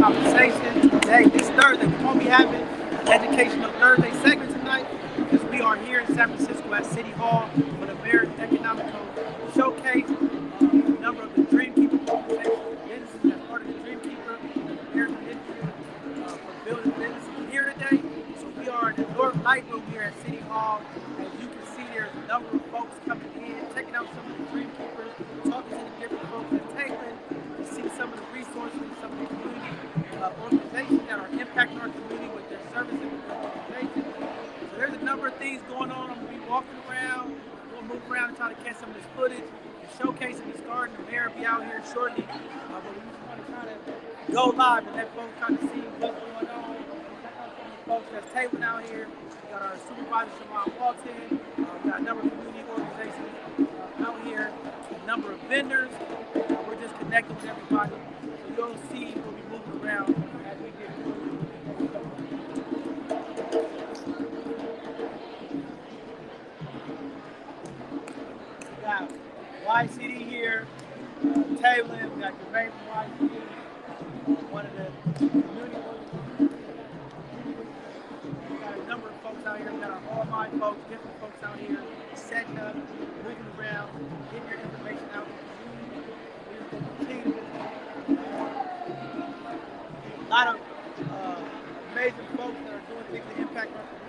Conversation today, this Thursday. We're going to be having an Educational Thursday segment tonight because we are here in San Francisco at City Hall for the American Economical Showcase. A number of the Dreamkeeper organizations, businesses that's part of the Dreamkeeper, American Institute for Building Businesses here today. So we are in the North Light Room here at City Hall. As you can see, there's a number of folks coming in, checking out some of the Dreamkeepers, talking to the different folks at Taylor to see some of the resources, some of the community organizations that are impacting our community with their services and organizations. So there's a number of things going on. I'm going to be walking around. We'll move around and try to catch some of this footage and showcasing this garden. The mayor will be out here shortly. But we just want to kind of go live and let folks kind of see what's going on. Check out some of the folks that's tabling out here. We got our supervisor, Shamon Walton. We got a number of community organizations out here. A number of vendors. We're just connecting with everybody. So you'll see we'll be moving around as we get through. We got YCD here, tabling. We got Jermaine from YCD, one of the community organizations. We got a number of folks out here. We got our online folks, different folks out here setting up, moving around, getting your information out. A lot of amazing folks that are doing things to impact our community.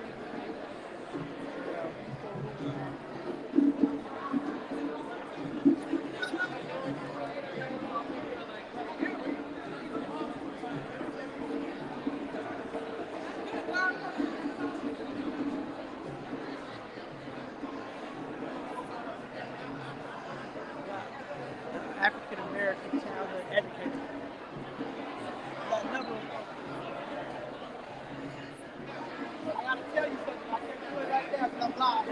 African American childhood educator. I gotta tell you something. I can't do it right there because I'm live.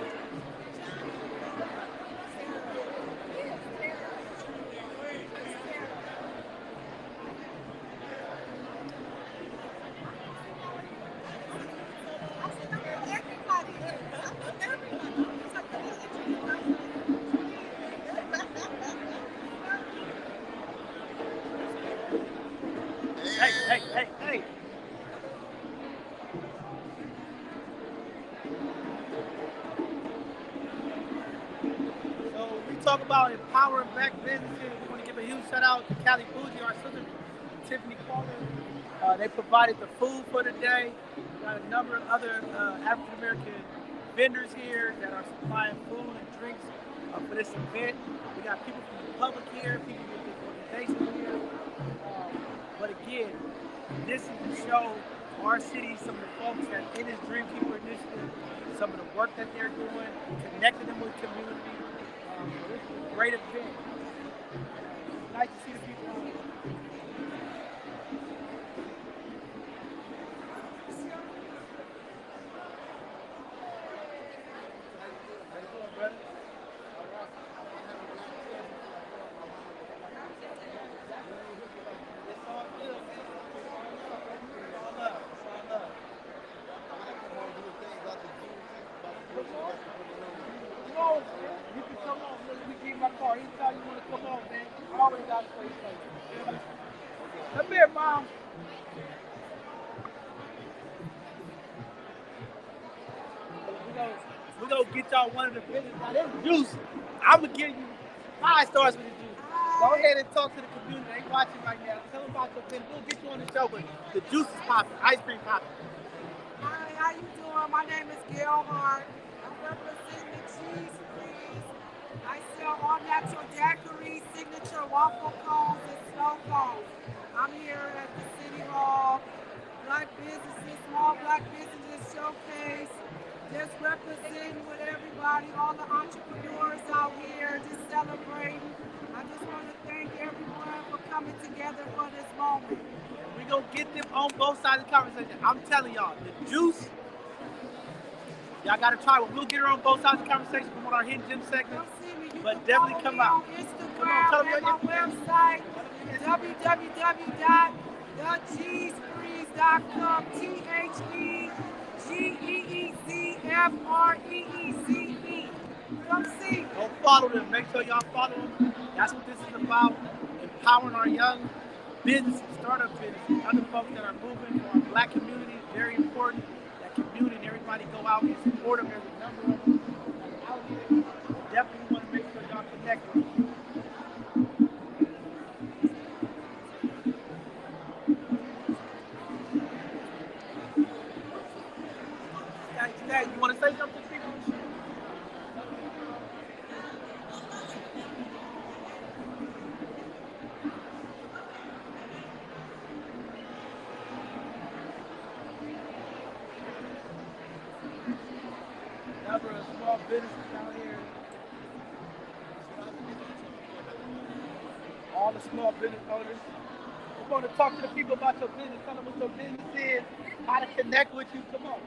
Hey. So we talk about empowering black businesses. We want to give a huge shout out to Callie Bougie, our sister Tiffany Carter. They provided the food for the day. We got a number of other African American vendors here that are supplying food and drinks for this event. We got people from the public here, people with this organization here. But again, this is to show our city, some of the folks that in this Dreamkeeper initiative, some of the work that they're doing, connecting them with community. This is a great event. Nice to see the people out here. You can come on, we keep my car. Anytime you want to come on, man, I always got a place for you. Come here, Mom. We're going to get y'all one of the business. Now, this juice, I'm going to give you 5 stars with the juice. Go ahead and talk to the community. They watching right now. Tell them about your business. We'll get you on the show, but the juice is popping. Ice cream popping. Hi, how you doing? My name is Gail Hart. I'm representing the Cheese Freeze. I sell all natural daiquiris, signature waffle cones, and snow cones. I'm here at the City Hall. Black businesses, small black businesses showcase. just representing with everybody, all the entrepreneurs out here, just celebrating. I just want to thank everyone for coming together for this moment. We're going to get them on both sides of the conversation. I'm telling y'all, the juice, y'all got to try it. We'll get her on both sides of the conversation from our hidden gem segment. Come see me. You But can definitely follow come me out. on Instagram and my website, www.thecheesefreeze.com. TheGeezeFreeze. Come see me. Go follow them. Make sure y'all follow them. That's what this is about. Empowering our young businesses, startup businesses, other folks that are moving for our black community. Very important. That community and everybody go out and support them. There's a number of them out here. Definitely want to make sure y'all connect with them. Hey, you want to say something to people? Number of small businesses out here. All the small business owners. We want to talk to the people about your business, tell them what your business is, how to connect with you. Come on.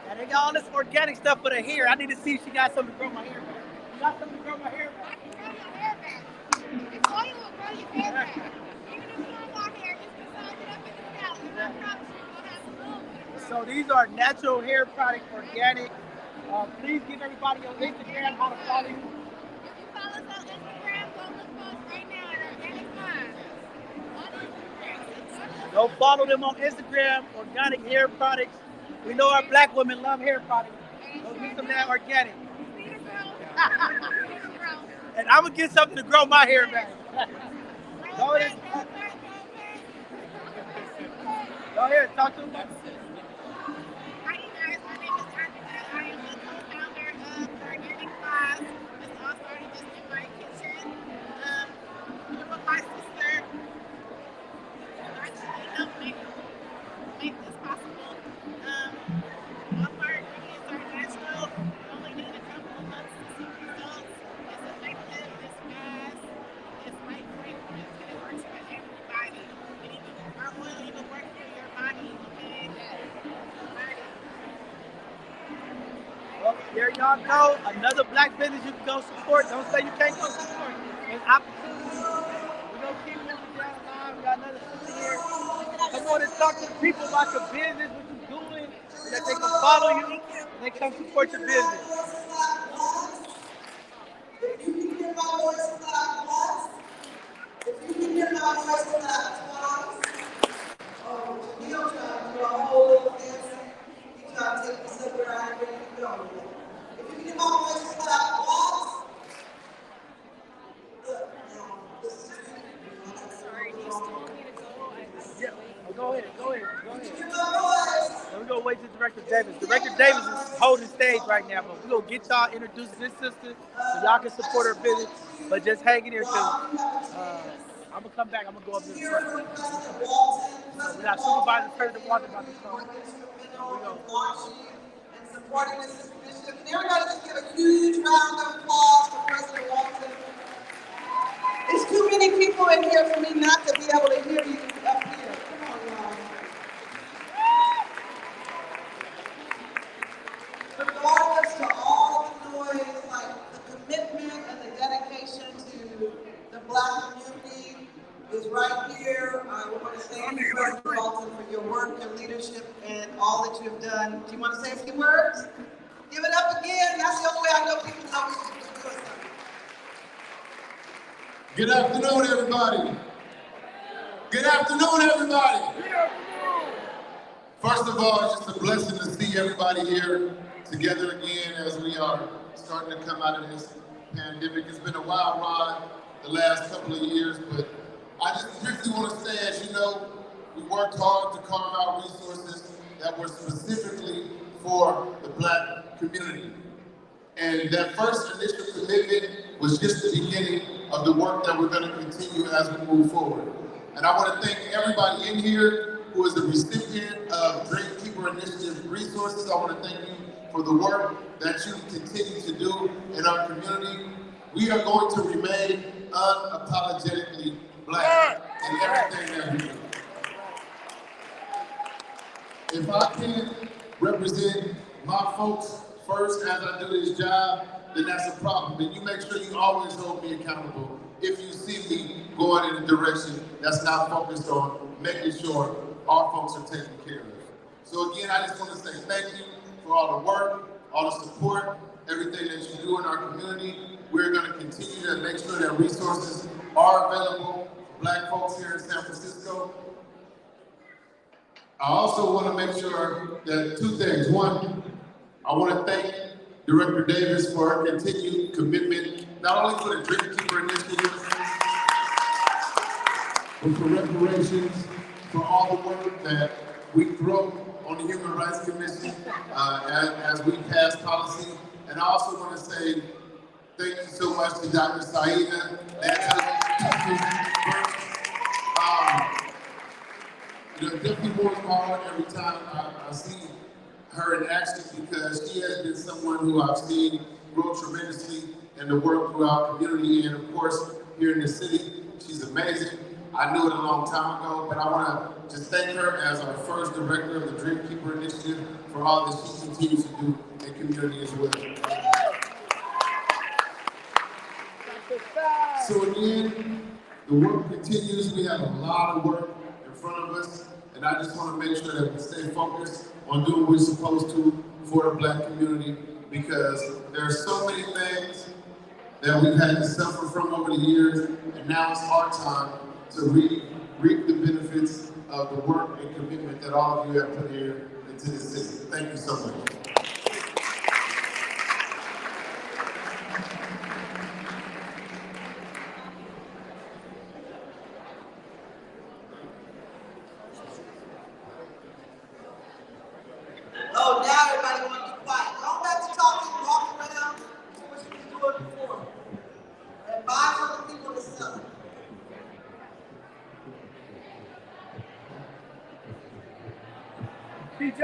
That ain't all this organic stuff for the hair. I need to see if she got something to grow my hair back. You got something to grow my hair back? I can grow your hair back. It's oil will grow your hair back. Even if you don't want hair, just massage it up in the scalp. And I promise you, you're gonna have some movement. So these are natural hair products, organic. Please give everybody on Instagram how to follow you. If you follow us on Instagram, go look for us right now at Organic Minds. On Instagram. Go follow them on Instagram, organic hair products. We know our black women love hair products. Go get some of that organic. And I'm going to get something to grow my hair back. Go ahead. Go ahead, talk to them. Hi, you guys. My name is Arthur. I am the co-founder of Organic Minds. This all started just in my kitchen. With my sister, actually helped make this possible. All of our ingredients are natural. We only need a couple of months to see results. It's effective, it's fast, it's light fragrance, and it works for everybody. And even our oil even works for your body. Okay? Well, there y'all go. Another black business you can go support. Don't say you can't go support. There's opportunities. We're going to keep moving down the line. We got another sister here. Come on and talk to the people about your business, what you're doing, so that they can follow you and they come support your business. If you can hear my voice clap once, if you can hear my voice clap twice, Neil tried to do a whole little dance. He tried to take me somewhere I ain't ready to go. If you can hear my voice clap once, look, now, this is Sorry, do you still want me to go? Yeah. Oh, go ahead. If you can hear my voice. We're going to wait till Director Davis. Director Davis is holding stage right now, but we're going to get y'all introduced to this sister so y'all can support her business. But just hang in here because I'm going to come back. I'm going to go up to the front. So we got Supervisor President Walton about to start. Here we go. And supporting this initiative. Can everybody just give a huge round of applause for President Walton? There's too many people in here for me not to be able to hear you up here. Come on, y'all. Regardless to all the noise, like the commitment and the dedication to the black community is right here. I want to thank you, President Walton, for your work, your leadership, and all that you have done. Do you want to say a few words? Give it up again. That's the only way I know people know you're doing something. Good afternoon, everybody. Good afternoon, everybody. First of all, it's just a blessing to see everybody here together again as we are starting to come out of this pandemic. It's been a wild ride the last couple of years, but I just briefly want to say, as you know, we worked hard to carve out resources that were specifically for the black community. And that first initial commitment was just the beginning of the work that we're going to continue as we move forward. And I want to thank everybody in here who is the recipient of Dreamkeeper Initiative resources. I want to thank you for the work that you continue to do in our community. We are going to remain unapologetically Black in everything that we do. If I can represent my folks first as I do this job, then that's a problem. And you make sure you always hold me accountable if you see me going in a direction that's not focused on making sure our folks are taken care of. So again, I just want to say thank you for all the work, all the support, everything that you do in our community. We're going to continue to make sure that resources are available for Black folks here in San Francisco. I also want to make sure that two things. One, I want to thank Director Davis for her continued commitment, not only for the Dreamkeeper Initiative, but for reparations, for all the work that we throw on the Human Rights Commission as we pass policy. And I also want to say thank you so much to Dr. Saida. It definitely warms my heart every time I see her in action, because she has been someone who I've seen grow tremendously in the work through our community, and of course here in the city. She's amazing. I knew it a long time ago, but I want to just thank her as our first director of the Dreamkeeper Initiative for all that she continues to do in community as well. So again, the work continues. We have a lot of work in front of us, and I just want to make sure that we stay focused on doing what we're supposed to for the Black community, because there are so many things that we've had to suffer from over the years, and now it's our time to reap the benefits of the work and commitment that all of you have put here into this city. Thank you so much. Oh, now everybody want to be quiet. Don't let the talking walk around. Do what you been doing before. And buy from the people to sell it. DJ.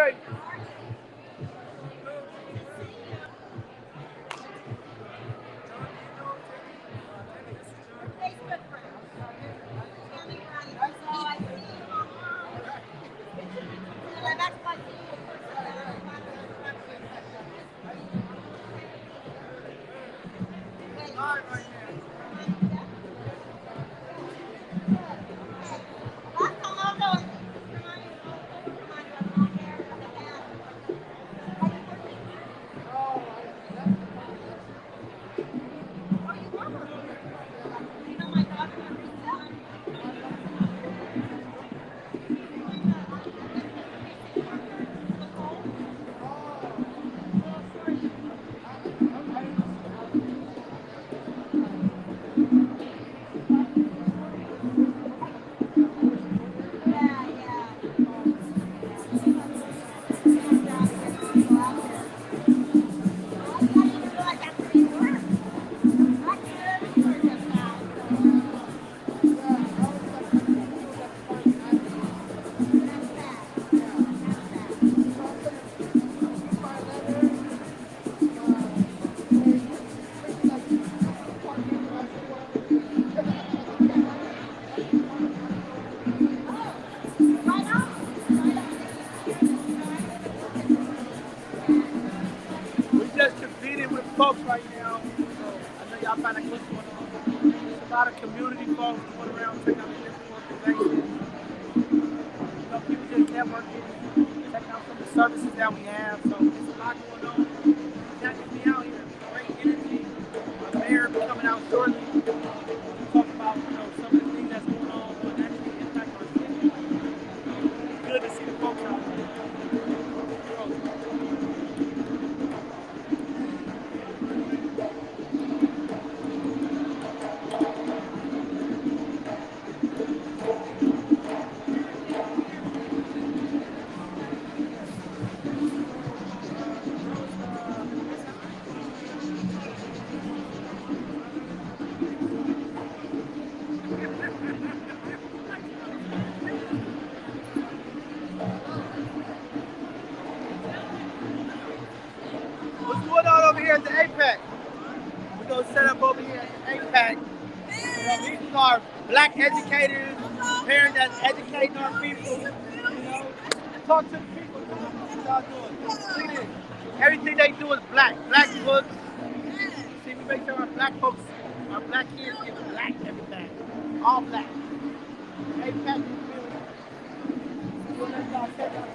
Folks right now, so I know y'all find out what's going on. There's a lot of community folks going around checking out the different organizations. You know, people just networking, checking out some of the services that we have. So there's a lot going on. Not just be out here, great energy. The mayor will be coming out shortly to talk about, you know, some of the things that's going on that actually impact our city. It's good to see the folks out there. What's going on over here at the APEC? We're going to set up over here at the APEC. These are black educators, parents that's educating our people. Talk to the people. What y'all doing? Look at this. Everything they do is black. Black books. See, we make sure our black folks, our black kids get black everything. All black. APEC. We'll let y'all check out.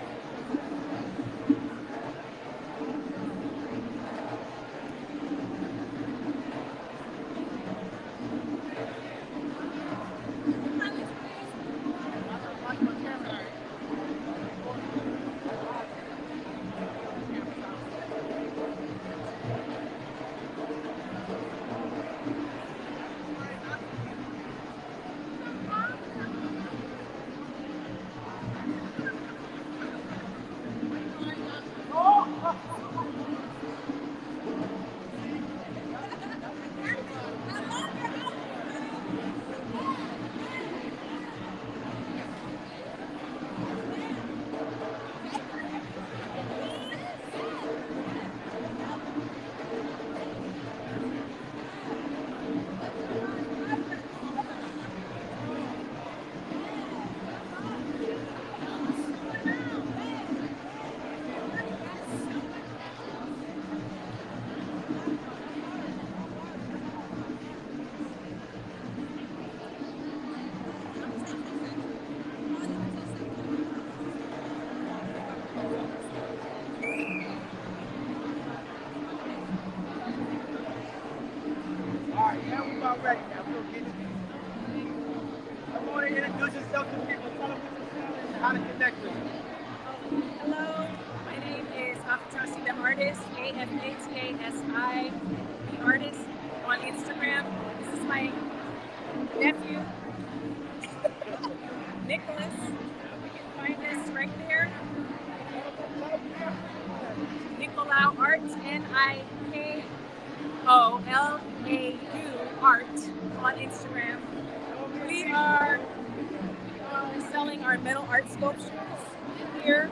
AFATASI, the artist, on Instagram. This is my nephew, Nicholas. You can find this right there. Nicolau Art, NIKOLAU Art on Instagram. We are selling our metal art sculptures here.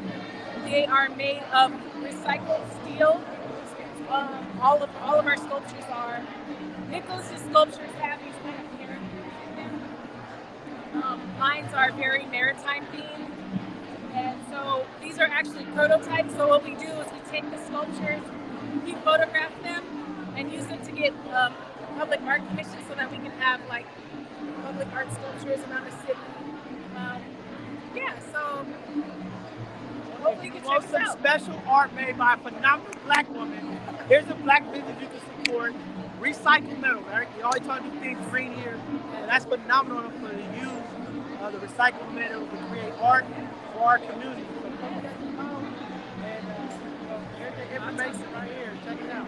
They are made of recycled steel. All of our sculptures are. Nicholas's sculptures have these kind of characters in them. Mines are very maritime themed. And so these are actually prototypes. So what we do is we take the sculptures, we photograph them, and use them to get public art commissions so that we can have like public art sculptures around the city. So hopefully you can check us some out. Special art made by a phenomenal black woman. Here's a black business you can support. Recycle metal, right? We always try to do things green here. And that's phenomenal for the use of the recycled metal to create art for our community. So here's the information right here. Check it out.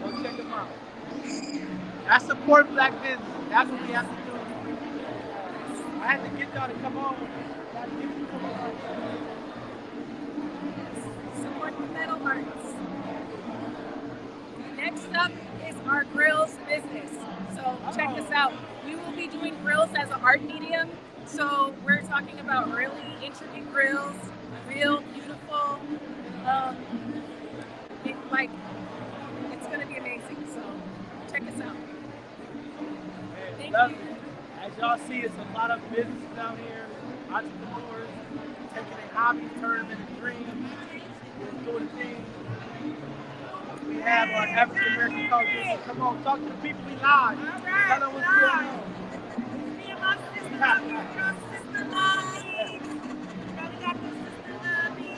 Go check them out. I support black business. That's what we have to do. I had to get y'all to come on. Support the metal arts. Next up is our grills business. So check this out. We will be doing grills as an art medium. So we're talking about really intricate grills, real beautiful. It's going to be amazing. So check us out. Thank you. As y'all see, it's a lot of businesses down here, entrepreneurs taking their hobbies, turning them into dreams, doing things. We have our African American culture. So come on, talk to the people we live. Tell them what's going on. Me and my sister love you. Your sister love me. We got the sister love me.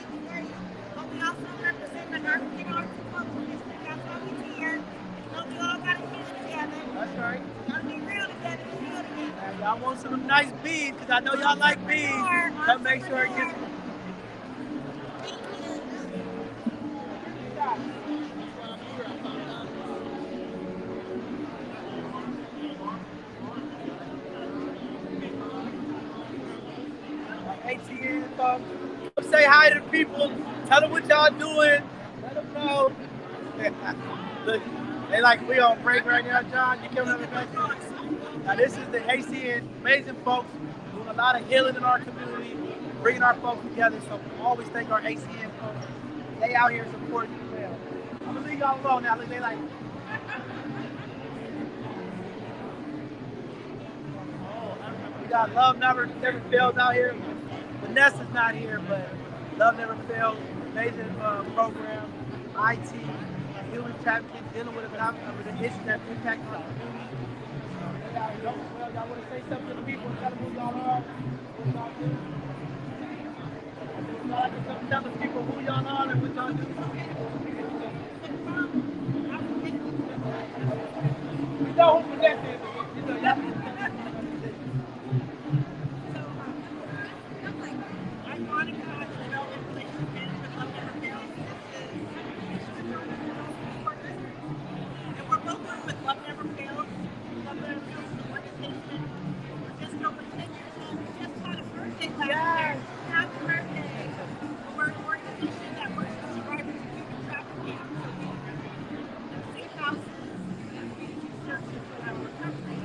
But we also represent the African Arts Commission. That's why we here. So we all got to be together. That's right. Gotta be real together. And y'all want some nice beads, because I know y'all like beads. Come make sure it gets. ATN, come say hi to the people. Tell them what y'all doing. Let them know. Look, they like we on break right now, John. You coming up with that? Now this is the ACN, amazing folks doing a lot of healing in our community, bringing our folks together. So we always thank our ACN folks. They out here supporting as well. I'm gonna leave y'all alone now. Look, they like. We got Love Never Fails out here. Vanessa's not here, but Love Never Fails, amazing program, IT, human trafficking, dealing with an issue that impacts our community. Y'all want to say something to the people and tell them who y'all are? What y'all do? Y'all like to tell the people who y'all are and what y'all do? We know who Vanessa is. You know, y'all. Yes. Happy birthday. We're an organization that works with survivors of human trafficking. So we safe houses, community services for our recovery,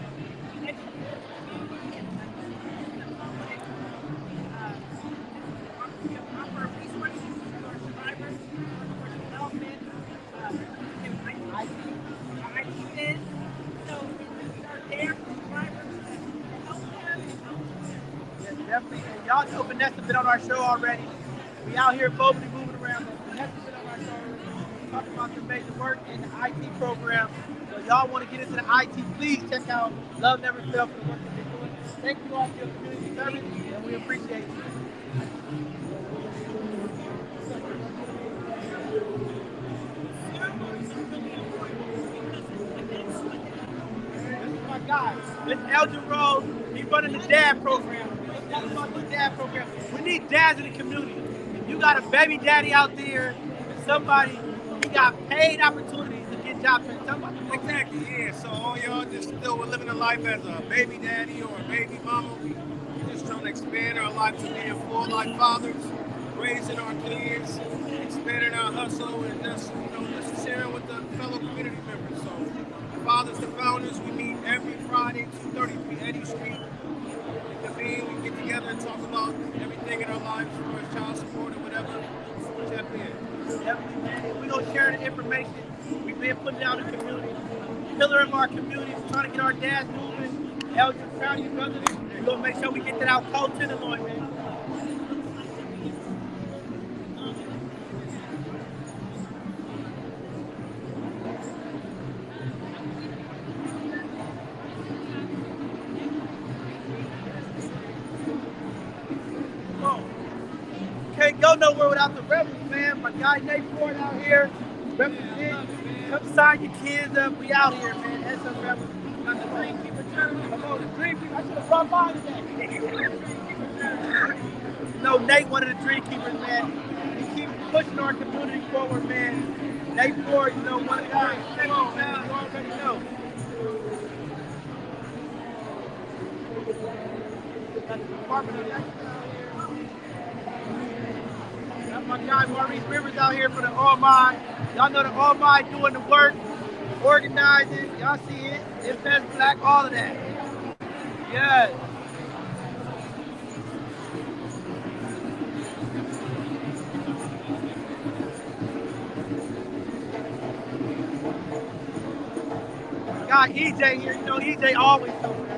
educate the community, and the public. We offer resources to our survivors, workforce development, ICs. So we are there for survivors to help them and help them. Yes, definitely. And y'all know Vanessa been on our show already. We out here mobily moving around. But Vanessa been on our show already. Talking about the amazing work in the IT program. So y'all want to get into the IT, please check out Love Never Fails for the work that they're doing. Thank you all for your community service, and we appreciate you. This is my guy. This is Elgin Rose. He's running the DAD program. Talking about the DAD program. We need dads in the community. If you got a baby daddy out there, somebody, you got paid opportunities to get jobs. Exactly, yeah. So all y'all just still living a life as a baby daddy or a baby mama. We're just trying to expand our life to being full life fathers, raising our kids, expanding our hustle, and just just sharing with the fellow community members. So Fathers to Founders, we meet every Friday, 233 Eddy Street. We convene, we get together and talk about everything in our lives, as far as child support or whatever. Step in. Definitely, man. We're going to share the information. We've been putting out in the community. Pillar of our community. We're trying to get our dads moving. Elgin, proud of you, brothers. We're going to make sure we get that out cold tenderloin, man. Can't go nowhere without the rebels, man. My guy Nate Ford out here representing. Come sign your kids up. We out here, man. That's some rebels. Got the Dream Keeper jersey. Come on, the Dream Keeper. I should have brought mine today. Nate, one of the Dream Keepers, man. He keeps pushing our community forward, man. Nate Ford, one of the guys. Come on, man. You already know. Got the Departmental Partners out here. Got my guy Maurice Rivers out here for the All Mine. Y'all know the All Mine doing the work, organizing. Y'all see it. Invest Black, all of that. Yes. Got EJ here. EJ always comes.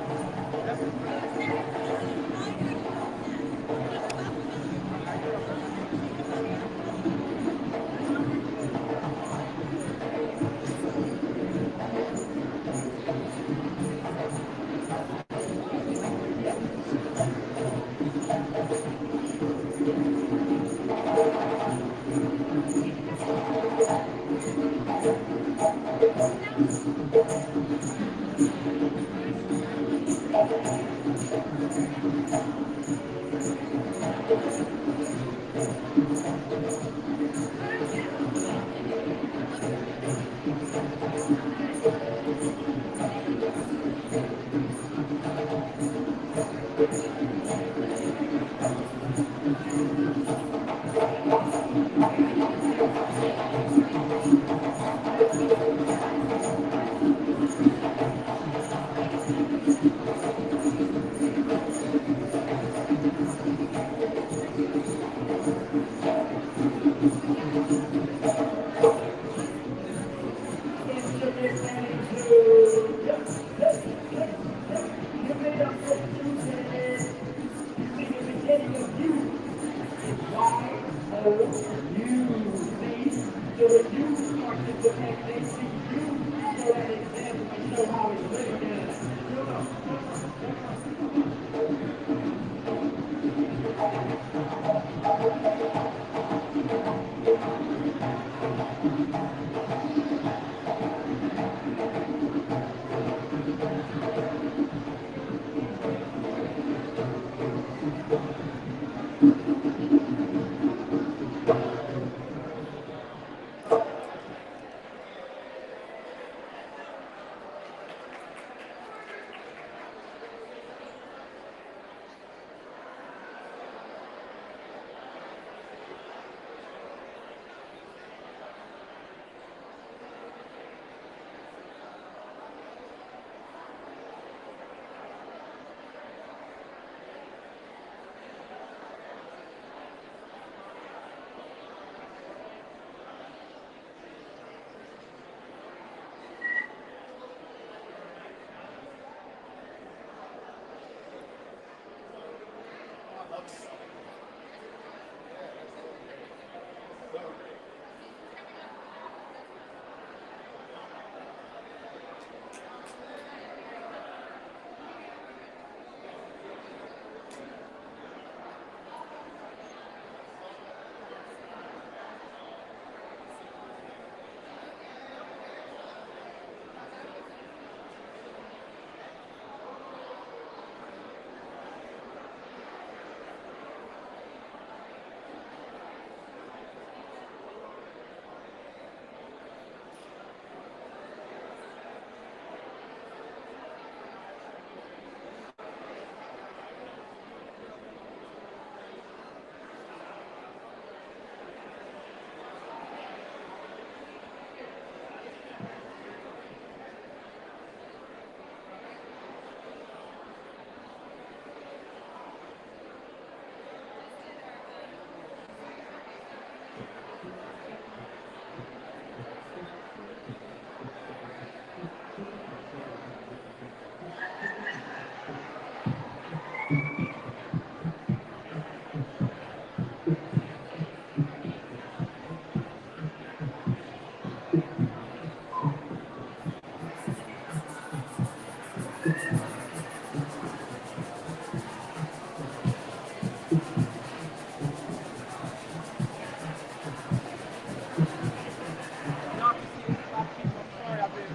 Y'all can see a lot of people. I'm sorry I've been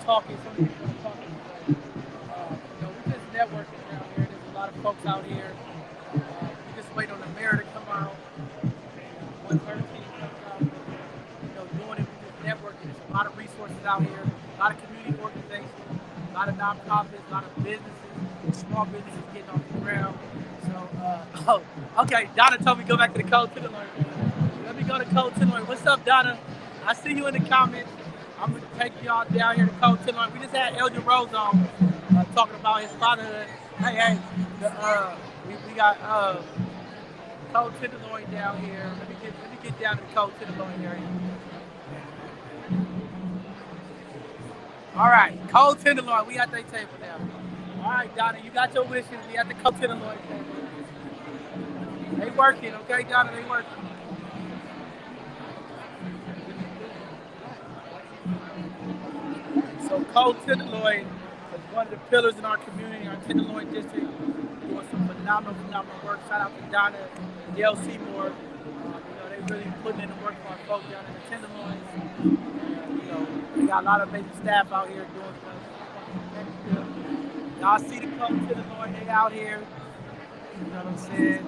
talking. So many people are talking. We just networking down here. There's a lot of folks out here. We just wait on the mayor to come out. Once her team comes out, doing it, we just networking. There's a lot of resources out here. A lot of community organizations. A lot of nonprofits. A lot of businesses. Small businesses getting off the ground. So, okay. Donna told me to go back to the code to the Lord. Let me go to Code Tenderloin. What's up, Donna? I see you in the comments. I'm going to take y'all down here to Code Tenderloin. We just had Elder Rose on talking about his fatherhood. Hey, we got Code Tenderloin down here. Let me get down to the Code Tenderloin area. All right, Code Tenderloin. We at their table now. All right, Donna, you got your wishes. We at the Code Tenderloin table. They working, okay, Donna? They working. So Code Tenderloin is one of the pillars in our community, our Tenderloin district, doing some phenomenal work. Shout out to Donna and Dale Seymour. They really putting in the work for our folks down in the Tenderloins. We got a lot of amazing staff out here doing stuff. Y'all see the Code Tenderloin, they out here. You know what I'm saying?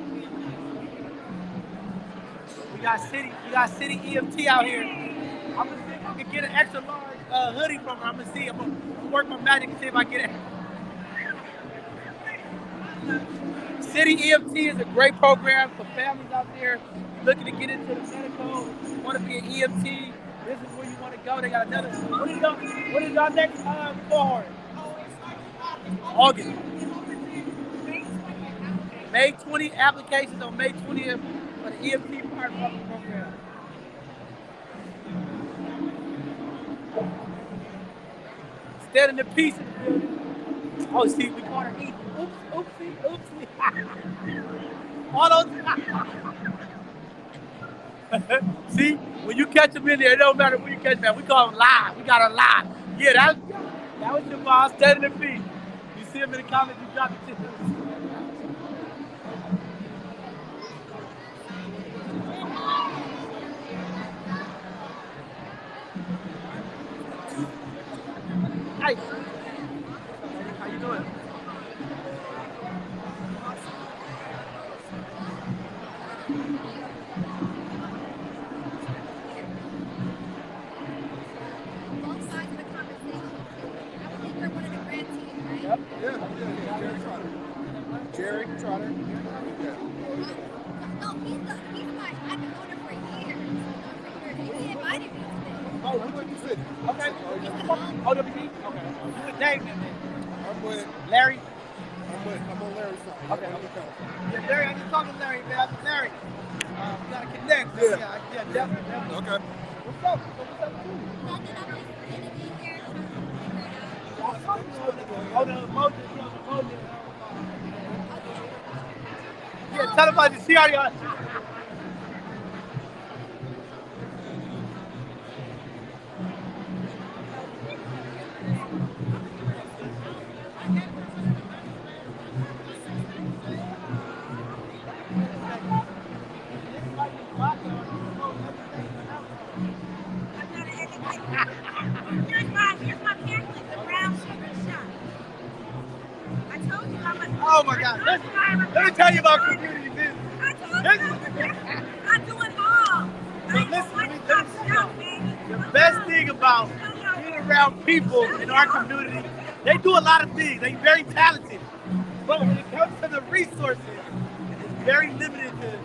We got City EMT out here. I'm gonna see if I can get an extra large hoodie from her. I'm gonna see. I'm gonna work my magic and see if I get it. City EMT is a great program for families out there looking to get into the medical, want to be an EMT. This is where you want to go. They got another. What is our next cohort? August. May 20 applications on May 20th for the EMT partner program. Standing the peace in the building. Oh, see, we caught her eating. Oopsie. All those. See, when you catch them in there, it don't matter where you catch them at. We call them live. We got a live. Yeah, that was your boss standing in the feet. You see him in the comments, you drop the tickets. Hey, how you doing? Both sides of the conversation. I believe you're one of the grantees, right? Yep. Yeah. Jerry Trotter. Yeah. No, he's my, I've been owner for years. He invited me today. Oh, which one you sit? Okay. Oh, WB? Okay. You with Dave then? I'm with Larry? I'm on Larry's side. Okay. Yeah, Larry, I just talked to Larry, man. Larry. We gotta connect. Yeah. Yeah, definitely. Okay. What's up? What's up, too? Nothing, I'm just sitting in here trying to figure it out. Oh, the emoji. Yeah, tell them about the CRD. Here's my pamphlet, the brown sugar shop. I told you I'm a. Oh my God! Let me tell you about community business. I told you I'm doing all. I ain't Listen, one let me stop tell shop, you. baby. The best thing about being around people in our community, they do a lot of things. They're very talented. But when it comes to the resources, it's very limited to.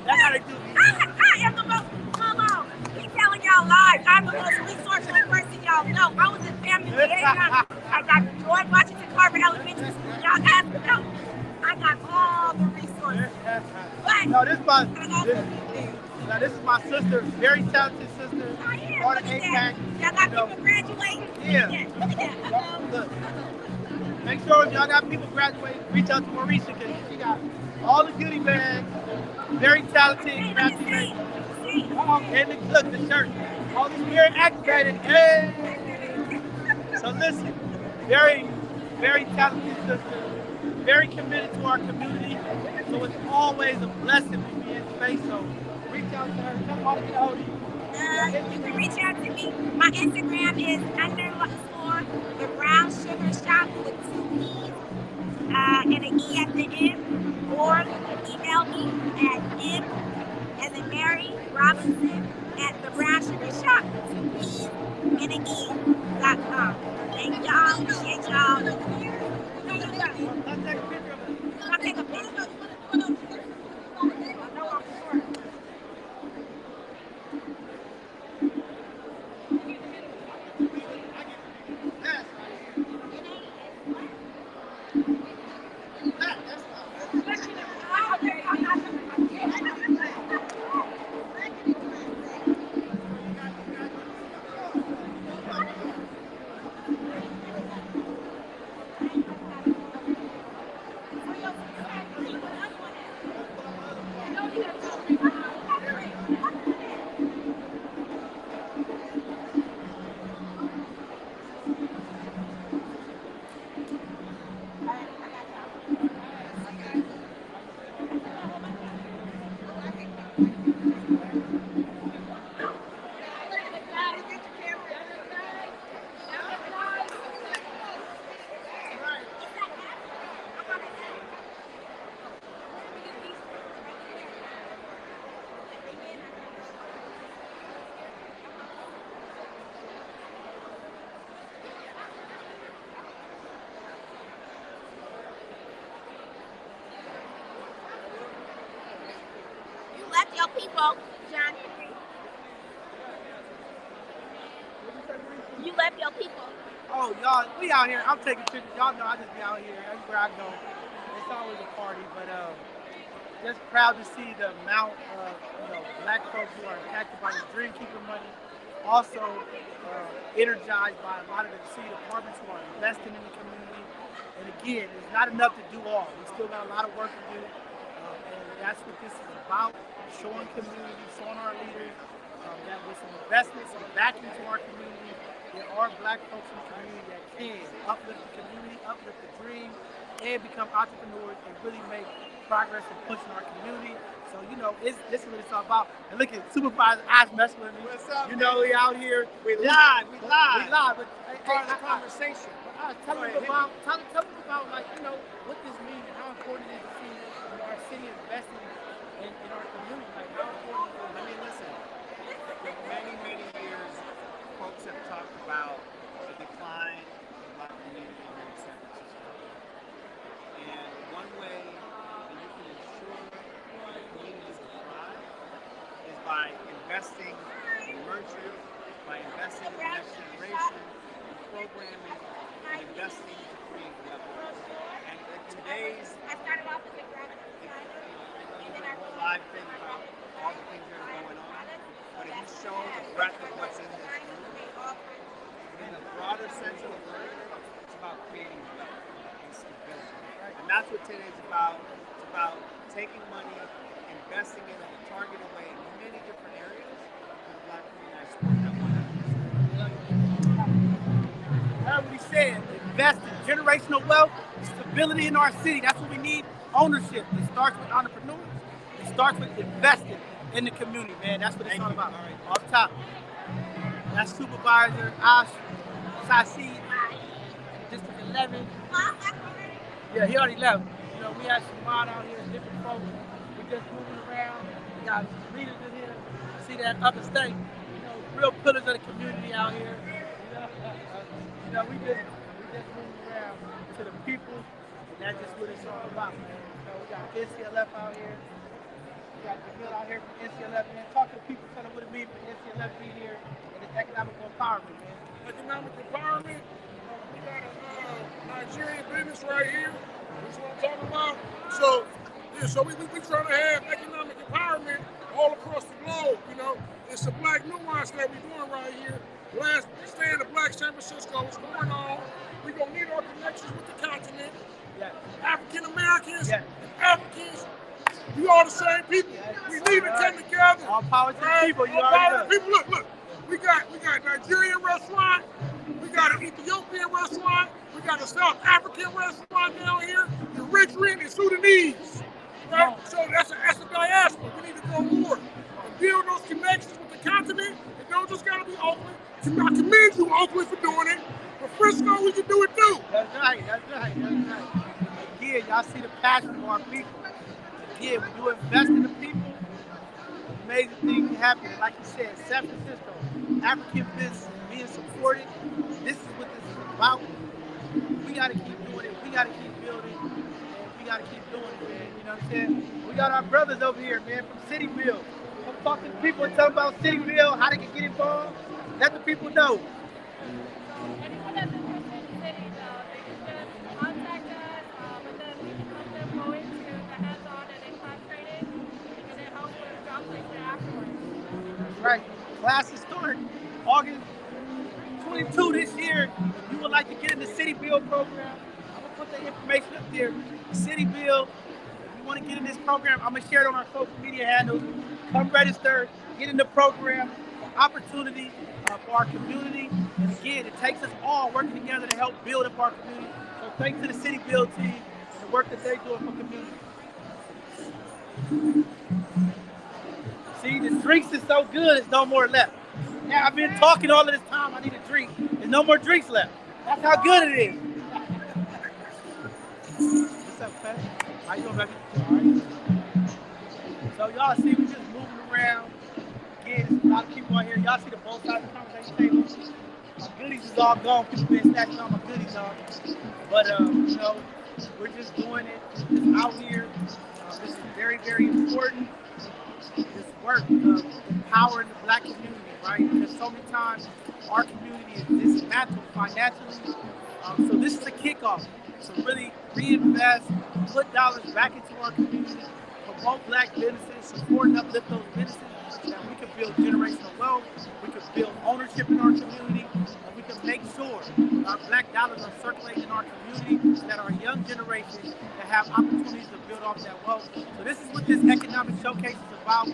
That's how they do it. I am the most, come on, keep telling y'all lies. I'm the most resourceful person y'all know. I was in family liaison. I got George Washington Carver Elementary School. Y'all ask about. I got all the resources. But No, this is my I also this, do things. now this is my sister, very talented sister. Oh, yeah, Part look of at APAC. that. Y'all got You know, people graduating. Yeah. Look at that. Look, make sure if y'all got people graduating, reach out to Mauricia because she got all the goodie bags. Very talented, crafty lady. And look, the shirt. All these very activated. Hey. So listen, very, very talented sister. Very committed to our community. So it's always a blessing to be in space. So reach out to her. Tell them how to get a hold of you. You can reach out to me. My Instagram is _ the brown sugar shop with 2 E's and an E at the end. Or email me at M as in Mary Robinson at the brown sugar shop with 2 E's and an E.com. Thank y'all. Appreciate y'all. I'll take a picture. I know I'm short. Left your people, John. You left your people. Oh, y'all, we out here. I'm taking pictures. Y'all know I just be out here. Everywhere I go, it's always a party. But just proud to see the amount of black folks who are impacted by the Dream Keeper money. Also energized by a lot of the city departments who are investing in the community. And again, it's not enough to do all. We still got a lot of work to do. And that's what this is about. showing community, showing our leaders that with some investments and backing to our community, there are black folks in the community that can uplift the community, uplift the dream, and become entrepreneurs and really make progress and push in our community. So, this is what it's all about. And look at Supervisor Oz messing with me. What's up, we man? out here. We live. We live. But, Part of the conversation. Tell me about like, what this means and how important it is to see our city investing in our community. Like, how important it is. I mean, listen, for many, many years, folks have talked about the decline of the black community here in San Francisco. And one way that you can ensure that communities will thrive is by investing in nurture, by investing in the next generation, in programming, and investing to create wealth. And in today's, a whole live thing about all the things that are going on, but if you show the breadth of what's in this room, in a broader sense of the word, it's about creating wealth and stability. And that's what today's about. It's about taking money, investing it in a targeted way in many different areas for the black community. I support that 100%. That's what he said. Invest in generational wealth, stability in our city. That's what we need. Ownership. It starts with entrepreneurs. It starts with investing in the community, man. That's what it's all about. All right, off top. That's Supervisor Ash Sasi, District 11. Yeah, he already left. We had some mod out here, different folks. We just moving around. We got leaders in here. See that upper state. Real pillars of the community out here. We just moving around to the people, and that's just what it's all about. We got NCLF out here. We got Jamil out here from NCLF, man. Talk to the people, tell them what it means for NCLF to be here and it's economic empowerment, man. Economic empowerment. We got a Nigerian business right here. That's what I'm talking about. So we trying to have economic empowerment all across the globe. It's a black nuance that we're doing right here. Last stand of Black San Francisco is going on. We're gonna need our connections with the continent. Yes. African Americans, Yes. Africans, we all the same people. Yes. We need to come together. All power to the people. You All already power know. to the people. Look. We got Nigerian restaurant. We got an Ethiopian restaurant. We got a South African restaurant down here. The Eritrean and Sudanese. Right? So that's a diaspora. We need to go more and build those connections with the continent. It don't just gotta be Oakland. I commend you, Oakland, for doing it. But Frisco, we can do it too. That's right. Again, y'all see the passion of our people. Again, when you invest in the people, amazing things happen. Like you said, San Francisco, African business being supported. This is what this is about. We got to keep doing it. We got to keep building. And we got to keep doing it, man. You know what I'm saying? We got our brothers over here, man, from Cityville. I'm talking to people and talking about Cityville, how they can get involved. Let the people know. Anyone that's interested in city, they can just contact us, but then we can help them go into the hands-on and in-class training, and then help with job placement afterwards. That's right. Classes start August 22 this year. If you would like to get in the City Build program, I'm going to put the information up there. City Build, if you want to get in this program, I'm going to share it on our social media handles. Come register, get in the program, opportunity for our community. And again, it takes us all working together to help build up our community. So thanks to the City Build team and the work that they're doing for community. See, the drinks is so good, there's no more left. Now, I've been talking all of this time, I need a drink. There's no more drinks left. That's how good it is. What's up, Pat? How you doing, baby? All right. So y'all see, we just moving around. Again, there's a lot of people out here. Y'all see the both sides of the conversation table. My goodies is all gone. People been snatching all my goodies off. But, we're just doing it. We're just out here. This is very, very important. This work of empowering the black community, right? Because so many times our community is dismantled financially. So this is a kickoff. So really reinvest, put dollars back into our community, promote black businesses, support and uplift those businesses so that we can build generational wealth, we can build ownership in our community, and we can make sure our black dollars are circulating in our community so that our young generation can have opportunities to build off that wealth. So this is what this economic showcase is about.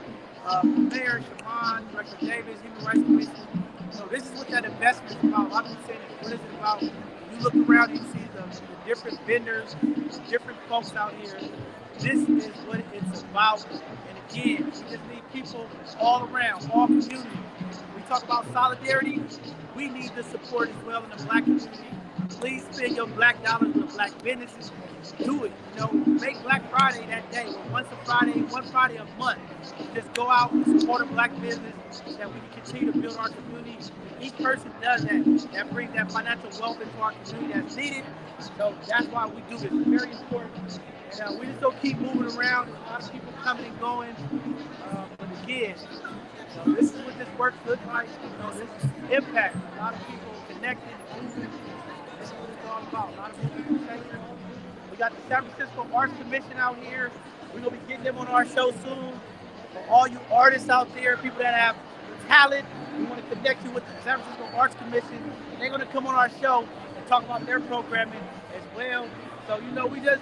Mayor Shaman, Director Davis, Human Rights Commission. So this is what that investment is about. A lot of people say, what is it about? You look around and you see the different vendors, different folks out here. This is what it's about. And again, we just need people all around, all communities. We talk about solidarity. We need the support as well in the black community. Please spend your black dollars with black businesses. Do it. Make Black Friday that day. Once a Friday, one Friday a month. Just go out and support a black business that we can continue to build our community. Each person does that. That brings that financial wealth into our community that's needed. So that's why we do this. It's very important. And we just don't keep moving around. There's a lot of people coming and going. But again, this is what this work looks like. This is impact. A lot of people connected, moving. This is what it's all about. A lot of people connected. We got the San Francisco Arts Commission out here. We're going to be getting them on our show soon. For all you artists out there, people that have talent, we want to connect you with the San Francisco Arts Commission. And they're going to come on our show and talk about their programming as well. So, we just,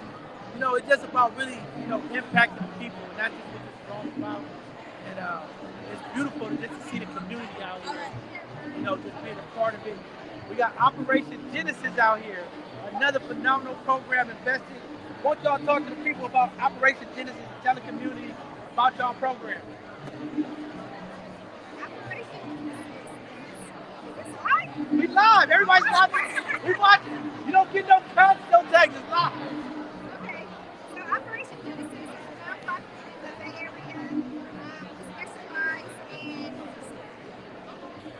it's just about really, impacting people. And that's just what this is all about. And it's beautiful to just see the community out here, just being a part of it. We got Operation Genesis out here. Another phenomenal program invested. I want y'all to talk to the people about Operation Genesis and tell the community about y'all program. We live. Everybody's live. We watching. You don't get no cuts, no tags. It's live. Okay. So Operation Genesis is a nonprofit in the Bay Area. We specialize in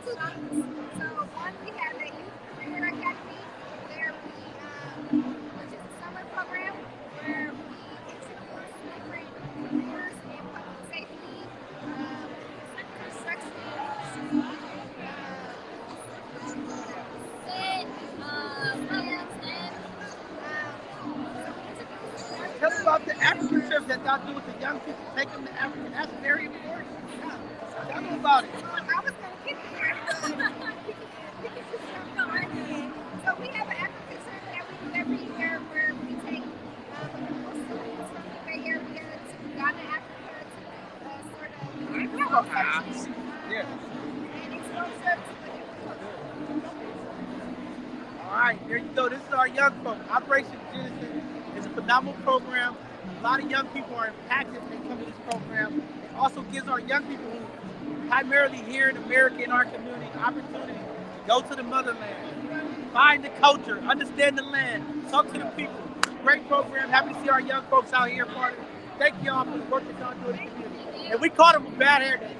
two things. So one, we have a youth career academy where we, which is a summer program where we introduce different careers in public safety, construction, Tell us about the African trips that y'all do with the young people. Take them to Africa. That's very important. Tell them about it. I was going to get there. So we have an African trip that we do every year where we take students from the Bay Area to Ghana, Africa to sort of and exposure to the All right, there you go. This is our young folks. Operation Genesis is a phenomenal program. A lot of young people are impacted when they come to this program. It also gives our young people who primarily here in America in our community opportunity to go to the motherland, find the culture, understand the land, talk to the people. Great program. Happy to see our young folks out here part of it. Thank y'all for the work that y'all do in the community. And we caught them with bad hair day.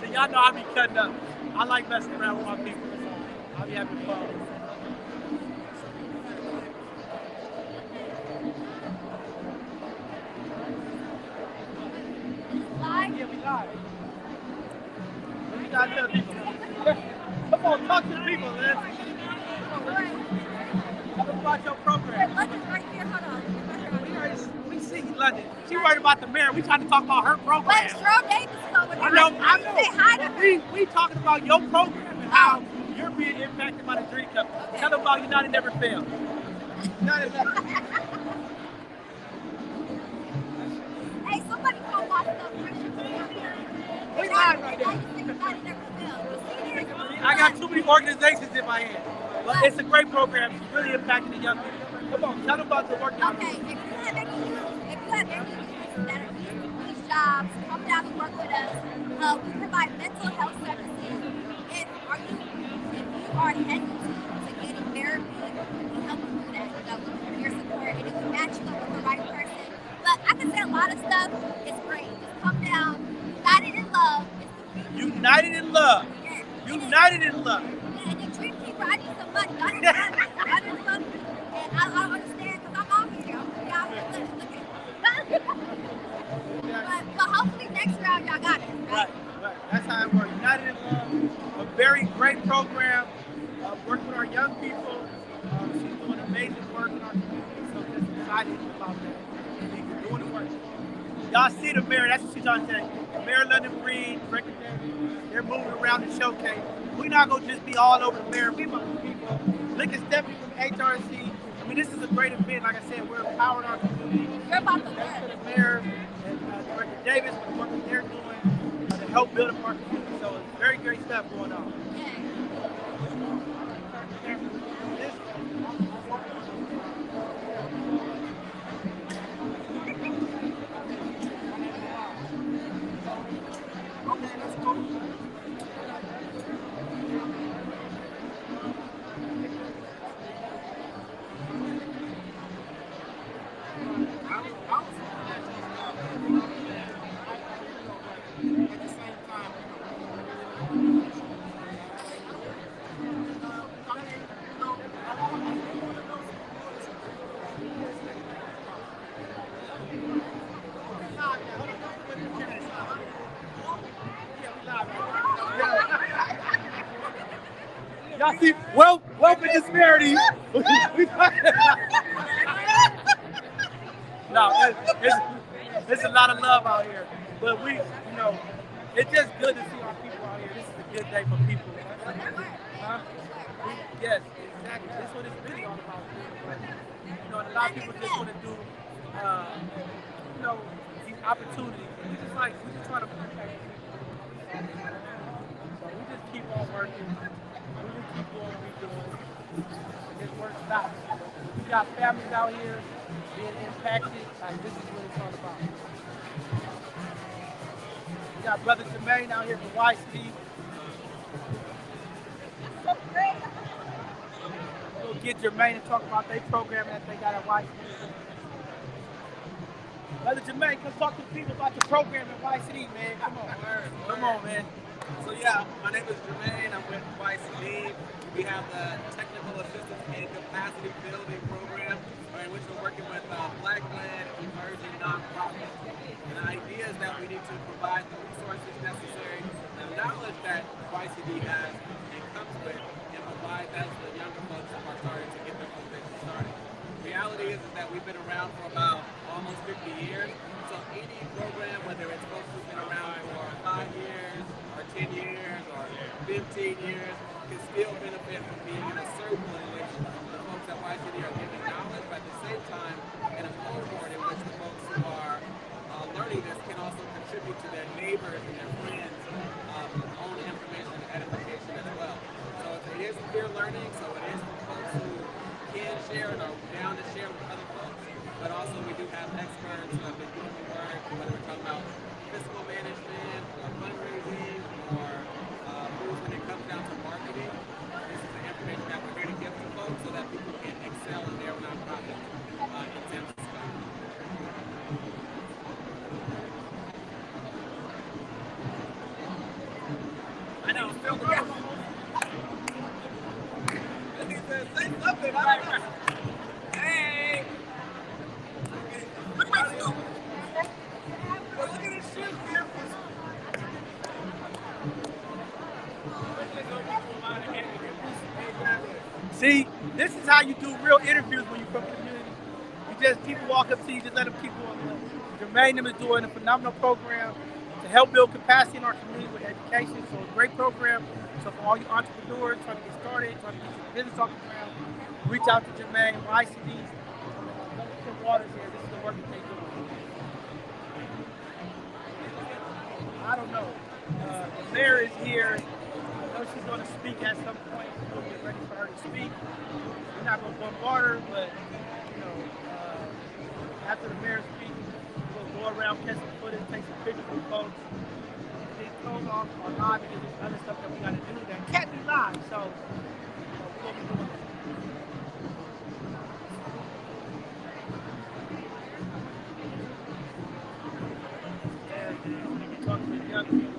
So y'all know I be cutting up. I like messing around with my people. I'll be having fun. live. Yeah, we live. What you gotta tell people? Come on, talk to the people, man. Tell them about your program. London right here. Hold on. We see you, London. She worried about the mayor. We trying to talk about her program. But Stroh Davis is over there. I know. Say hi to her. We talking about your program and how you're being impacted by the Dream Cup. Okay. Tell them about United Never Fail. United Never Fail. Hey, somebody call my stuff. We live right there. I got too many organizations in my hand. But it's a great program. It's really impacting the young people. Come on, tell them about the work y'all do. Okay, if you have any youth that are using these jobs, come down and work with us. We provide mental health services. If you are hesitant to getting therapy, we help you do that. With peer support, and if we match you up with the right person. But I can say a lot of stuff is great. Just come down. United in love. United in love. Yes. United in love. Yeah, and the Dream Keeper, I need some money. I need some money. And I understand because I'm out here. Y'all look but hopefully next round y'all got it. Right. That's how it works. United in love. A very great program. Working with our young people. She's doing amazing work in our community. So just excited about that. She's doing the work. Y'all see the mayor. That's what she's trying to say. Mayor London Breed, Director Davis, they're moving around the showcase. we're not gonna just be all over the mayor. We about the people. Look at Stephanie from HRC. I mean, this is a great event. Like I said, we're empowering our community. You're about to Thanks to learn. the mayor and Director Davis for the work that they're doing to help build up our community. So it's very great stuff going on. Y'all see, wealth and disparity. No, it's a lot of love out here. But we, it's just good to see our people out here. This is a good day for people. Huh? Yes, exactly. That's what it's really all about. And a lot of people just want to do, these opportunities. We just try to protect people. So we just keep on working. We just keep doing what we're doing. This work stops. We got families out here being impacted. Like, this is what it's all about. We got Brother Jermaine out here from YC. We'll get Jermaine to talk about their program that they got at YC. Brother Jermaine, come talk to people about the program at YC, man. Come on. Come on, man. So yeah, my name is Jermaine. I'm with YCD. We have the Technical Assistance and Capacity Building Program, in which we're working with Black-led emerging nonprofits. And the idea is that we need to provide the resources necessary, the knowledge that YCD has and comes with, and provide that to the younger folks who are starting to get their own business started. The reality is that we've been around for about almost 50 years. So any program, whether it's folks who've been around for 5 years, or 10 years, or 15 years, can still benefit from being in a circle in which the folks at YCD are giving knowledge, but at the same time, in a cohort in which the folks who are learning this can also contribute to their neighbors and their friends' own information and edification as well. So it is peer learning, so it is for folks who can share and are down to share with other folks, but also we do have experts who have been doing the work, whether we're talking about fiscal management or fundraising or moves when it comes down to marketing. This is the information that we're here to give to folks so that people can excel in their nonprofit in San Francisco. I know, still the guy. He said, say something. I don't know. Hey! Look at this. Look at this shit here. See, this is how you do real interviews when you're from the community. You just, people walk up to you, just let them keep going. Jermaine them is doing a phenomenal program to help build capacity in our community with education. So a great program. So for all you entrepreneurs trying to get started, trying to get your business off the ground, reach out to Jermaine, YCD, Waters here. This is the work that they do. I don't know. The mayor is here. I know she's going to speak at some point. We'll get ready for her to speak. We're not going to bombard her, but after the mayor speaks, we'll go around, catch some footage, take some pictures with folks. These close off are live because there's other stuff that we got to do that can't be live. So we'll be doing that. And we can talk to the young people.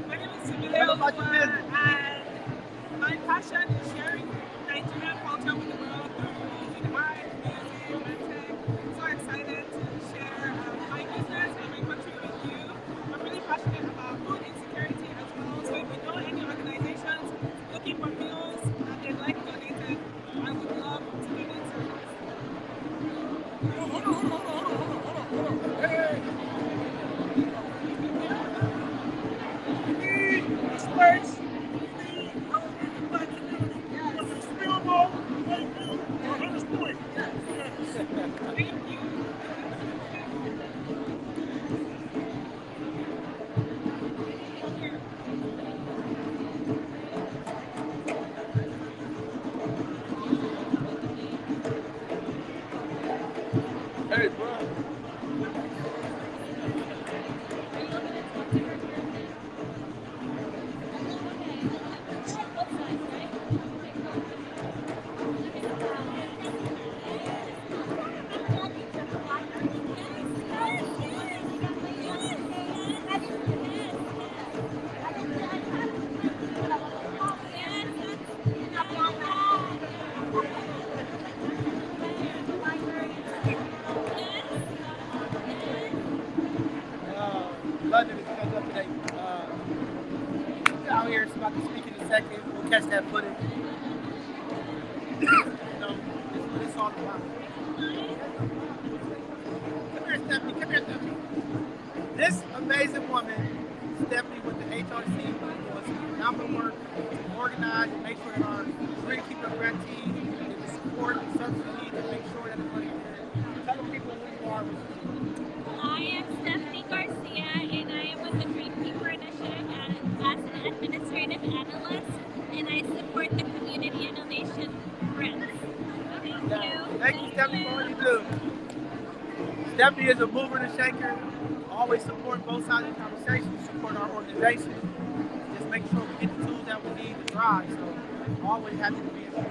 My name is Tell them about your Samira, business. and my passion is sharing Nigerian culture with the world through in art, music, and tech. So excited to share my business and my country with you. I'm really passionate about food insecurity as well. So if you know any organizations looking for meals and they'd like donated, I would love to donate to you. Hold on. Hey, we need a space. We need her in the black community. Whether it's Fillmore, Lakeview, or Hunters Point. Yes. Thank you. Hey, bro. London is coming up today. Out here, it's about to speak in a second. We'll catch that footage. You know, this is what it's all about. Come here, Stephanie. Come here, Stephanie. This amazing woman, Stephanie, with the HRC, was phenomenal work to organize and make sure that our greenkeeper grantees get the support and service they need to make sure that it's money. Tell the people who you are. I am Stephanie Garcia, and I am with the Greenkeeper Initiative as an administrative analyst, and I support the Community Innovation grants. Thank you. Thank you, Stephanie, for all you do. Stephanie is a mover and a shaker. Always support both sides of the conversation, support our organization. Just make sure we get the tools that we need to drive. So, always happy to be here.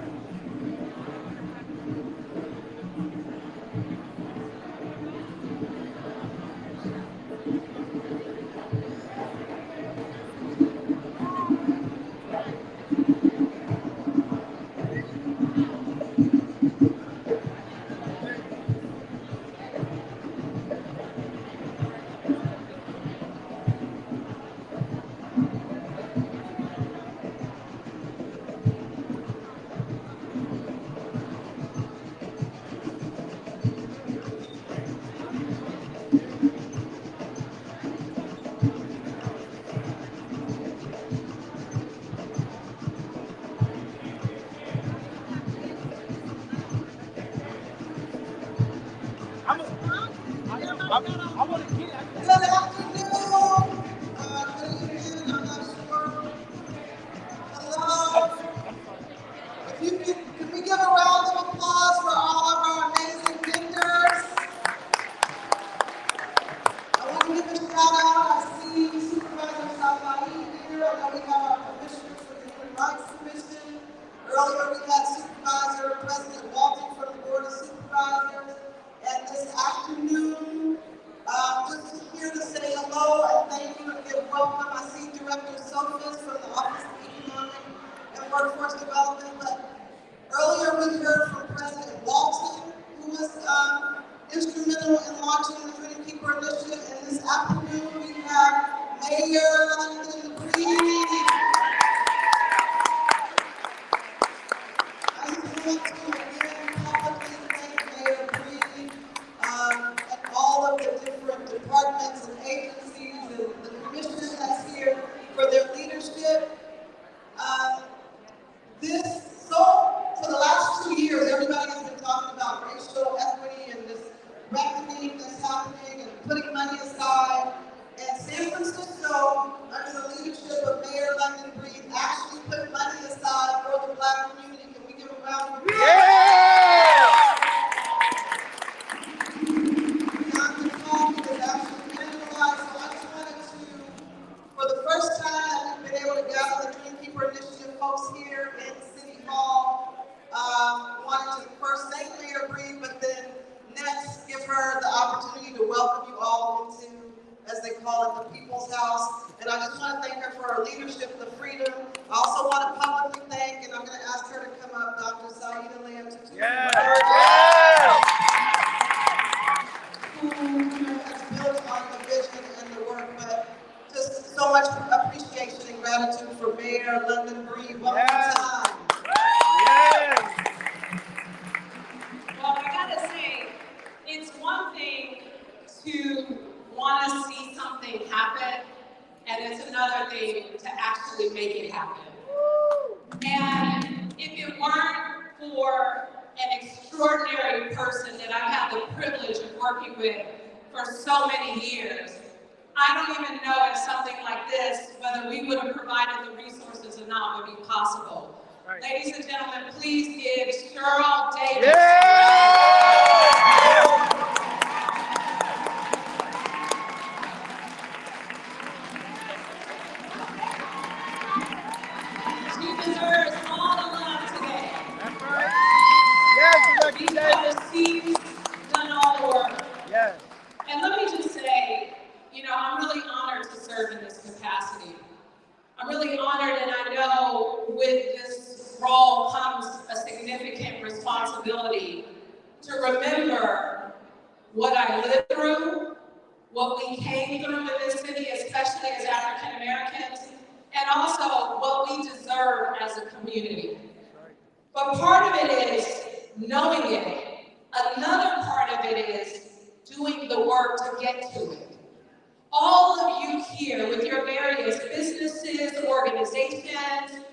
I want to get Good afternoon. Good evening, I'm not sure. Hello. If you can we give a round of applause for all of our amazing vendors? I want to give a shout out. I see Supervisor Safai here. I know we have our commissioners for the Human Rights Commission. Earlier we had Supervisor President Walton from the Board of Supervisors. And this afternoon, just here to say hello and thank you and give welcome. I see Director Sophus from the Office of Economic and Workforce Development. But earlier we heard from President Walton, who was instrumental in launching the Greenkeeper Initiative. And this afternoon we have Mayor London Breed. I just want to again publicly thank Mayor Breed and all of the different departments and agencies and the commission that's here for their leadership. For the last 2 years, everybody has been talking about racial equity and this reckoning that's happening and putting money aside. And San Francisco, under the People's House. And I just want to thank her for her leadership, the freedom. I also want to publicly thank, and I'm going to ask her to come up, Dr. Saida Lamb, who has built on the vision and the work, but just so much appreciation and gratitude for Mayor London Breed. One more time. Well, I gotta say, it's one thing to want to see something happen, and it's another thing to actually make it happen. And if it weren't for an extraordinary person that I've had the privilege of working with for so many years, I don't even know if something like this, whether we would have provided the resources or not, would be possible. Right. Ladies and gentlemen, please give Cheryl Davis. She deserves all the love today. That's right. Yes, because she's done all the work. Yes. And let me just say, you know, I'm really honored to serve in this capacity. I'm really honored, and I know with this role comes a significant responsibility to remember what I lived through, what we came through in this city, especially as African Americans, and also what we deserve as a community. But part of it is knowing it. Another part of it is doing the work to get to it. All of you here with your various businesses, organizations,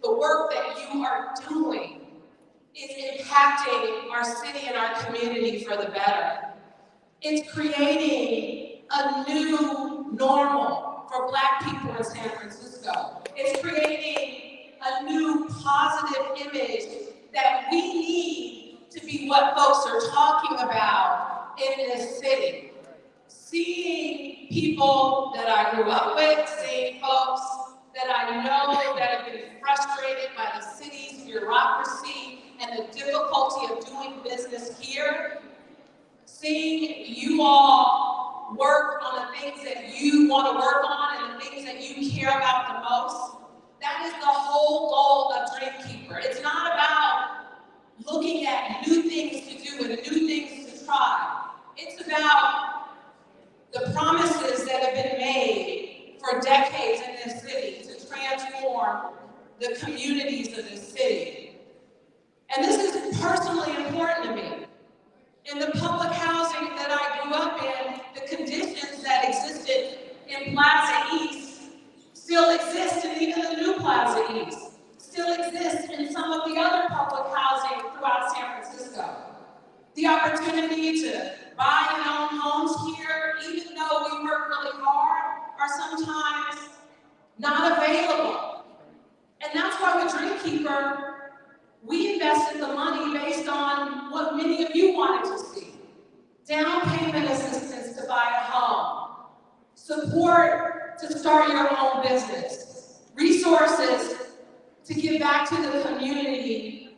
the work that you are doing is impacting our city and our community for the better. It's creating a new normal for Black people in San Francisco. It's creating a new positive image that we need to be what folks are talking about in this city. Seeing people that I grew up with, seeing folks that I know that have been frustrated by the city's bureaucracy and the difficulty of doing business here, seeing you all work on the things that you want to work on and the things that you care about the most, that is the whole goal of Dreamkeeper. It's not about looking at new things to do and new things to try. It's about the promises that have been made for decades in this city to transform the communities of this city. And this is personally important to me. In the public housing that I grew up in, the conditions that existed in Plaza East still exist, and even the new Plaza East still exist in some of the other public housing throughout San Francisco. The opportunity to buy and own homes here, even though we work really hard, are sometimes not available. And that's why with Dreamkeeper, we invested the money based on what many of you wanted to see. Down payment assistance to buy a home, support to start your own business, resources to give back to the community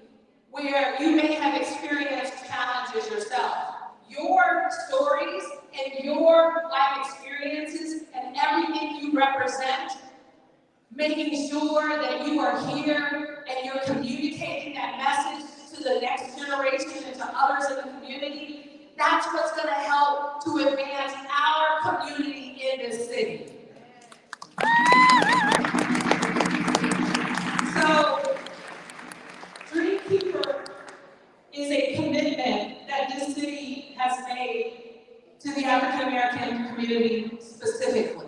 where you may have experienced challenges yourself. Your stories and your life experiences and everything you represent, making sure that you are here and you're communicating that message to the next generation and to others in the community, that's what's going to help to advance our community in this city. So, Dreamkeeper is a commitment that this city has made to the African American community specifically.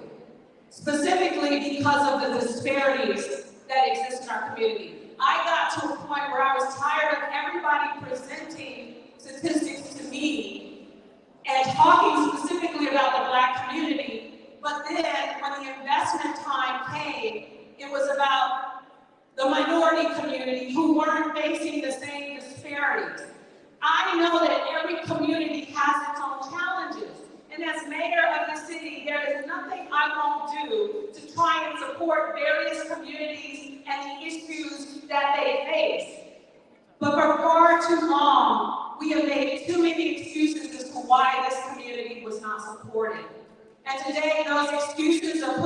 Specifically because of the disparities that exist in our community. I got to a point where I was tired of everybody presenting statistics to me and talking specifically about the Black community, but then when the investment time came, it was about the minority community who weren't facing the same disparities. I know that every community has its own challenges. And as mayor of the city, there is nothing I won't do to try and support various communities and the issues that they face. But for far too long, we have made too many excuses as to why this community was not supported. And today, those excuses are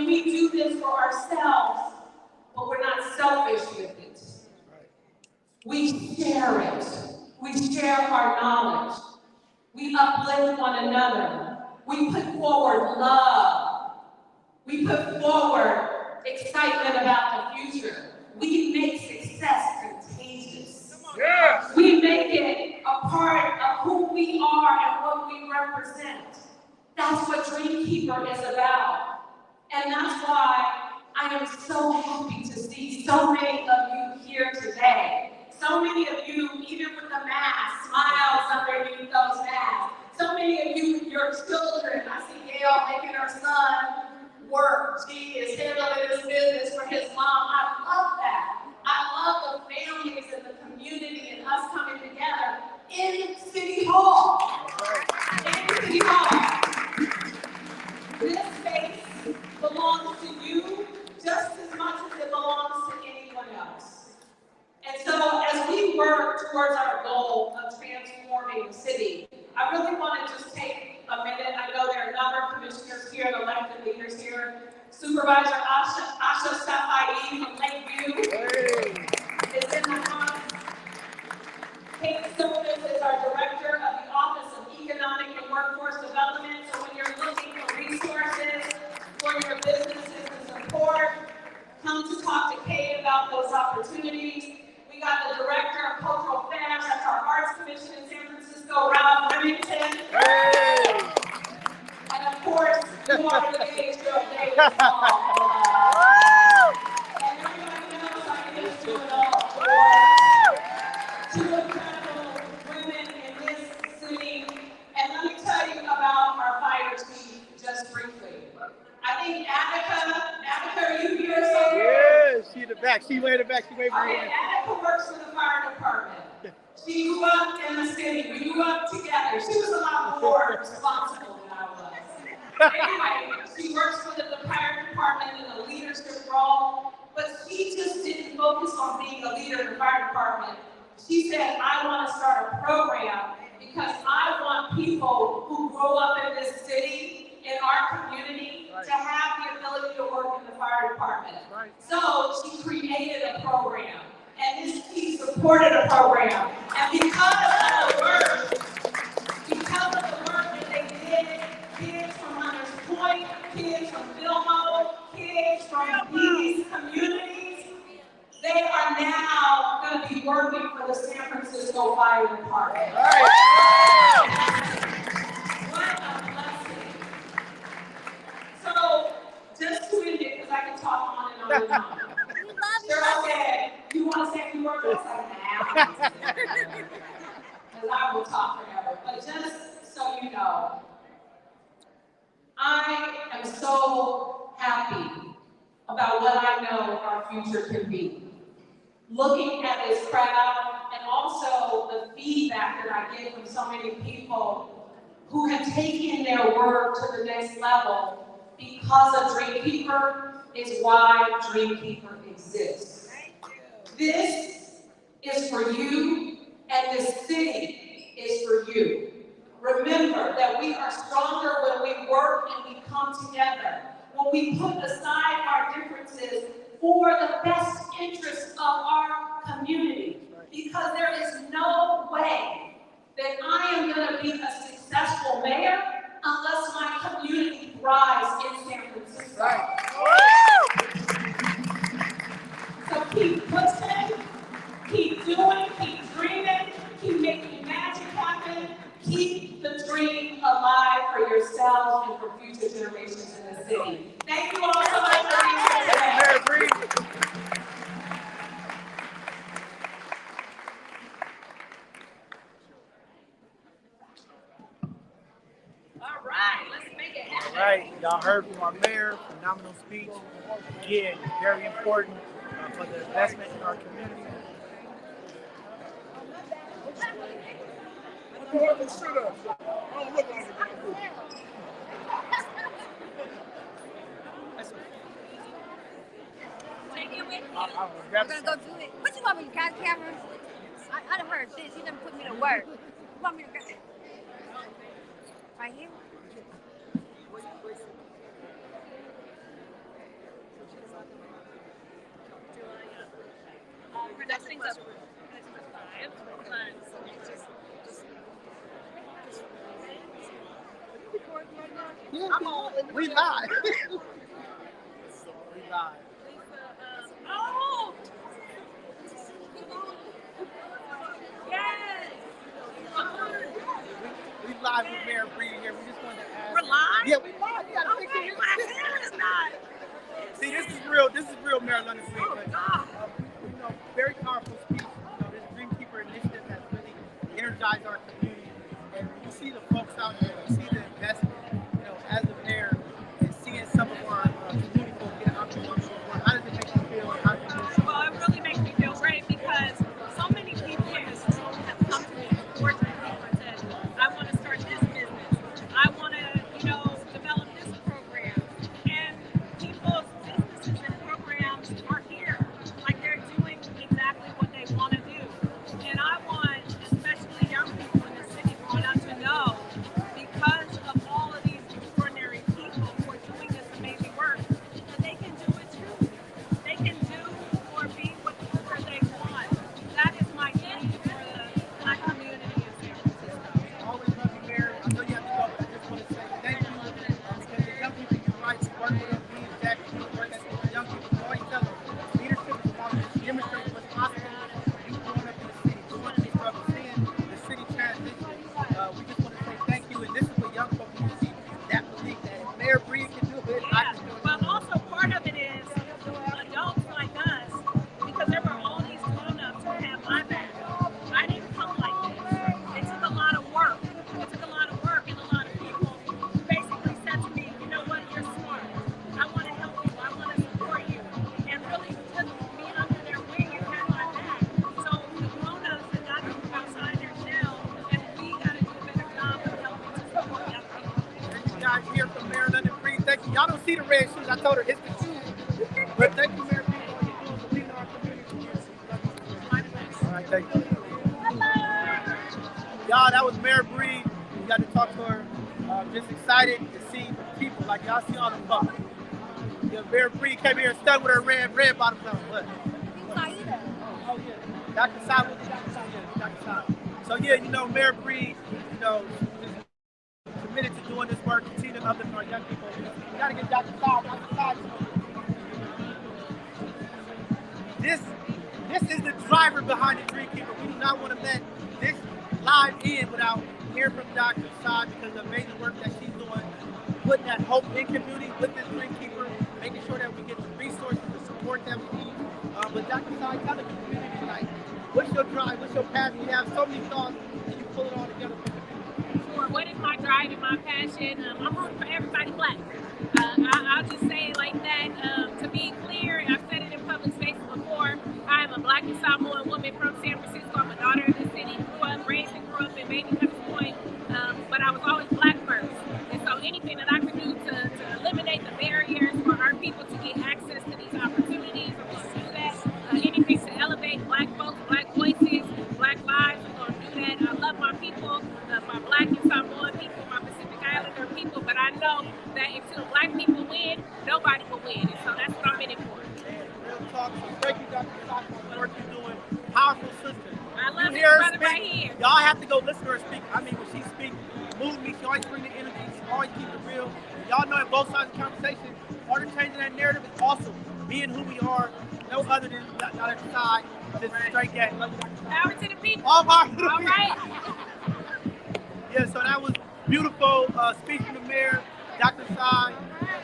And we do this for ourselves, but we're not selfish with it. We share it. We share our knowledge. We uplift one another. We put forward love. We put forward excitement about the future. We make success contagious. Yes. We make it a part of who we are and what we represent. That's what Dreamkeeper is about. And that's why I am so happy to see so many of you here today. So many of you, even with the mask, smiles underneath those masks. So many of you, your children. I see Gail making her son work. She is handling his business for his mom. I love that. I love the families and the community and us coming together in City Hall. In City Hall. This space belongs to you just as much as it belongs to anyone else. And so as we work towards our goal of transforming the city, I really want to just take a minute. I know there are a number of commissioners here and elected leaders here. Supervisor Asha Safai from Lakeview is in the house. Kate Solis is our director of the Office of Economic and Workforce Development. So when you're looking for resources for your businesses and support, come to talk to Kate about those opportunities. We got the director of cultural affairs, that's our Arts Commission in San Francisco, Ralph Remington. And of course, you are the age of David Hall. And everybody knows I can just do it all. Two incredible women in this city. And let me tell you about our fire chief just briefly. I think Attica, are you here somewhere? Yeah, she in the back. She way in the back. She way for you. Attica works for the fire department. She grew up in the city. We grew up together. She was a lot more responsible than I was. Anyway, she works for the fire department in a leadership role, but she just didn't focus on being a leader in the fire department. She said, I want to start a program because I want people who grow up in this city, in our community, to have the ability to work in the fire department. So she created a program, and this team supported a program. And because of the work that they did, kids from Hunters Point, kids from Bilmo, kids from these communities, they are now going to be working for the San Francisco Fire Department. What a blessing. So, just to end it, because I can talk on and on and on. Cheryl said, you want to say a few words? I was like, nah. Because I will talk forever. But just so you know, I am so happy about what I know our future can be. Looking at this crowd and also the feedback that I get from so many people who have taken their work to the next level because of Dreamkeeper is why Dreamkeeper exists. This is for you, and this city is for you. Remember that we are stronger when we work and we come together, when we put aside our differences for the best interests of our community. Because there is no way that I am going to be a successful mayor unless my community thrives in San Francisco. So keep pushing, keep doing, keep dreaming, keep making magic happen, keep the dream alive for yourselves and for future generations in the city. Thank you all so much for being here today. All right, let's make it happen. All right, y'all heard from our mayor, phenomenal speech. Again, very important for the investment in our community. Take it with you. I'm gonna go do it. What you want me to got cameras? I done heard this. You done put me to work. You want me to grab it? Right here? things up 5, but just Yeah, I'm all in the we field. live. We live. oh! Yes! We live with Mayor Bree here. We just wanted to ask. We're live? Yeah, we live. You gotta fix Okay, it. my hair is not. See, this is real. This is real Mayor London Bree. Oh, But, God. very powerful speech. This Dreamkeeper initiative has really energized our community. And you see the folks out there, you see the investment, as of mayor, and seeing some of our community folks get an opportunity to work. How does it make you feel? How do you feel? Well, it really makes me feel great because so many people in this room have come to me before Dreamkeeper and said, I want to start this business. I want to, develop this program. And people's businesses and programs are here. Like they're doing exactly what they want to do. And I want, especially young people in the city growing up to know, because of all of these extraordinary people who are doing this amazing work, that they can do it too. They can do or be whatever they want. That is my need for the Black community in San Francisco. Always love you, Mayor. I know you have to go, but I just want to say thank you because the young people you right to work with them, being Jack, work at the young people. You always tell them leadership is about demonstrating what's possible. You growing up in the city, going through struggle, seeing the city transition. We just want to say thank you, and this is what young folks need to see. That belief that if Mayor Bree can do it, I can do it. But also part of it is adults like us, because there were all these grown-ups who had my back. I didn't come like this. It took a lot of work. It took a lot of work, and a lot of people basically said to me, you know what, you're smart. I want to help you. I want to support you. And really took me under their wing and had my back. So the grown-ups that got to move outside their shell, and we got to do a better job of helping to support young people. You guys hear from Mayor London Bree. Thank you. Y'all don't see the red shoes. I told her it's the shoes. But thank you, Mayor Bree, for all you're doing for leading our community. All right, thank you. Y'all, that was Mayor Bree. We got to talk to her. Just excited to see people. Like y'all see all the folks. Yeah, Mayor Bree came here and stuck with her red bottoms on. What? Oh yeah. Dr. Sai, what did Dr. Sai? Yeah, Dr. Sai. So yeah, Mayor Bree, is committed to doing this work, continue to uplift our young people. We gotta get Dr. Sai. Dr. Sai. This is the driver behind the Dreamkeeper. We do not want to let this live in without hearing from Dr. Sai because of the amazing work that she's doing, putting that hope in community with this Dreamkeeper, making sure that we get the resources to support that we need. But Dr. Sai, tell the community tonight, what's your drive, what's your passion? You have so many thoughts and you pull it all together. Sure. What is my drive and my passion? I'm rooting for everybody Black. I'll just say it like that. To be clear, I've said it in public spaces before, I am a Black and Samoan woman from San Francisco. I'm a daughter of the city, raised and grew up in Baby Cups Point, but I was always Black first. And so anything that I could do to eliminate the barriers for our people to get access to these opportunities, I'm going to do that. Anything to elevate Black folks, Black voices, Black lives, I'm going to do that. I love my people, my Black and Samoan people, my Pacific Islander people, but I know that until Black people win, nobody will win. And so that's what I'm in it for. Real talk. So thank you, Dr. Sai, for the work you're doing. Powerful sister. I love you this brother right here. Y'all have to go listen to her speak. I mean, when she speaks, moves me. She always brings the energy. She always keeps it real. And y'all know at both sides of the conversation, part of changing that narrative is also being who we are. No other than Dr. Sai. Just straight gang. Power to the people. All right. Yeah, so that was beautiful speech from the mayor, Dr. Sai,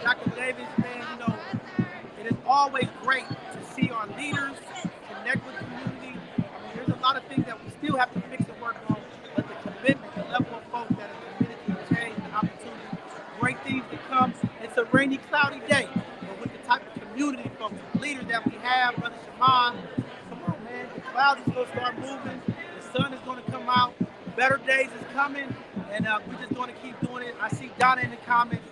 Dr. Davis, man, it is always great to see our leaders connect with the community. I mean, there's a lot of things that we still have to fix and work on, but the commitment, the level of folks that are committed to change and opportunity, great things to come. It's a rainy, cloudy day, but with the type of community folks, leaders that we have, Brother Shaman, come on, man, the clouds is going to start moving, the sun is going to come out, better days is coming, and we're just going to keep doing it. I see Donna in the comments.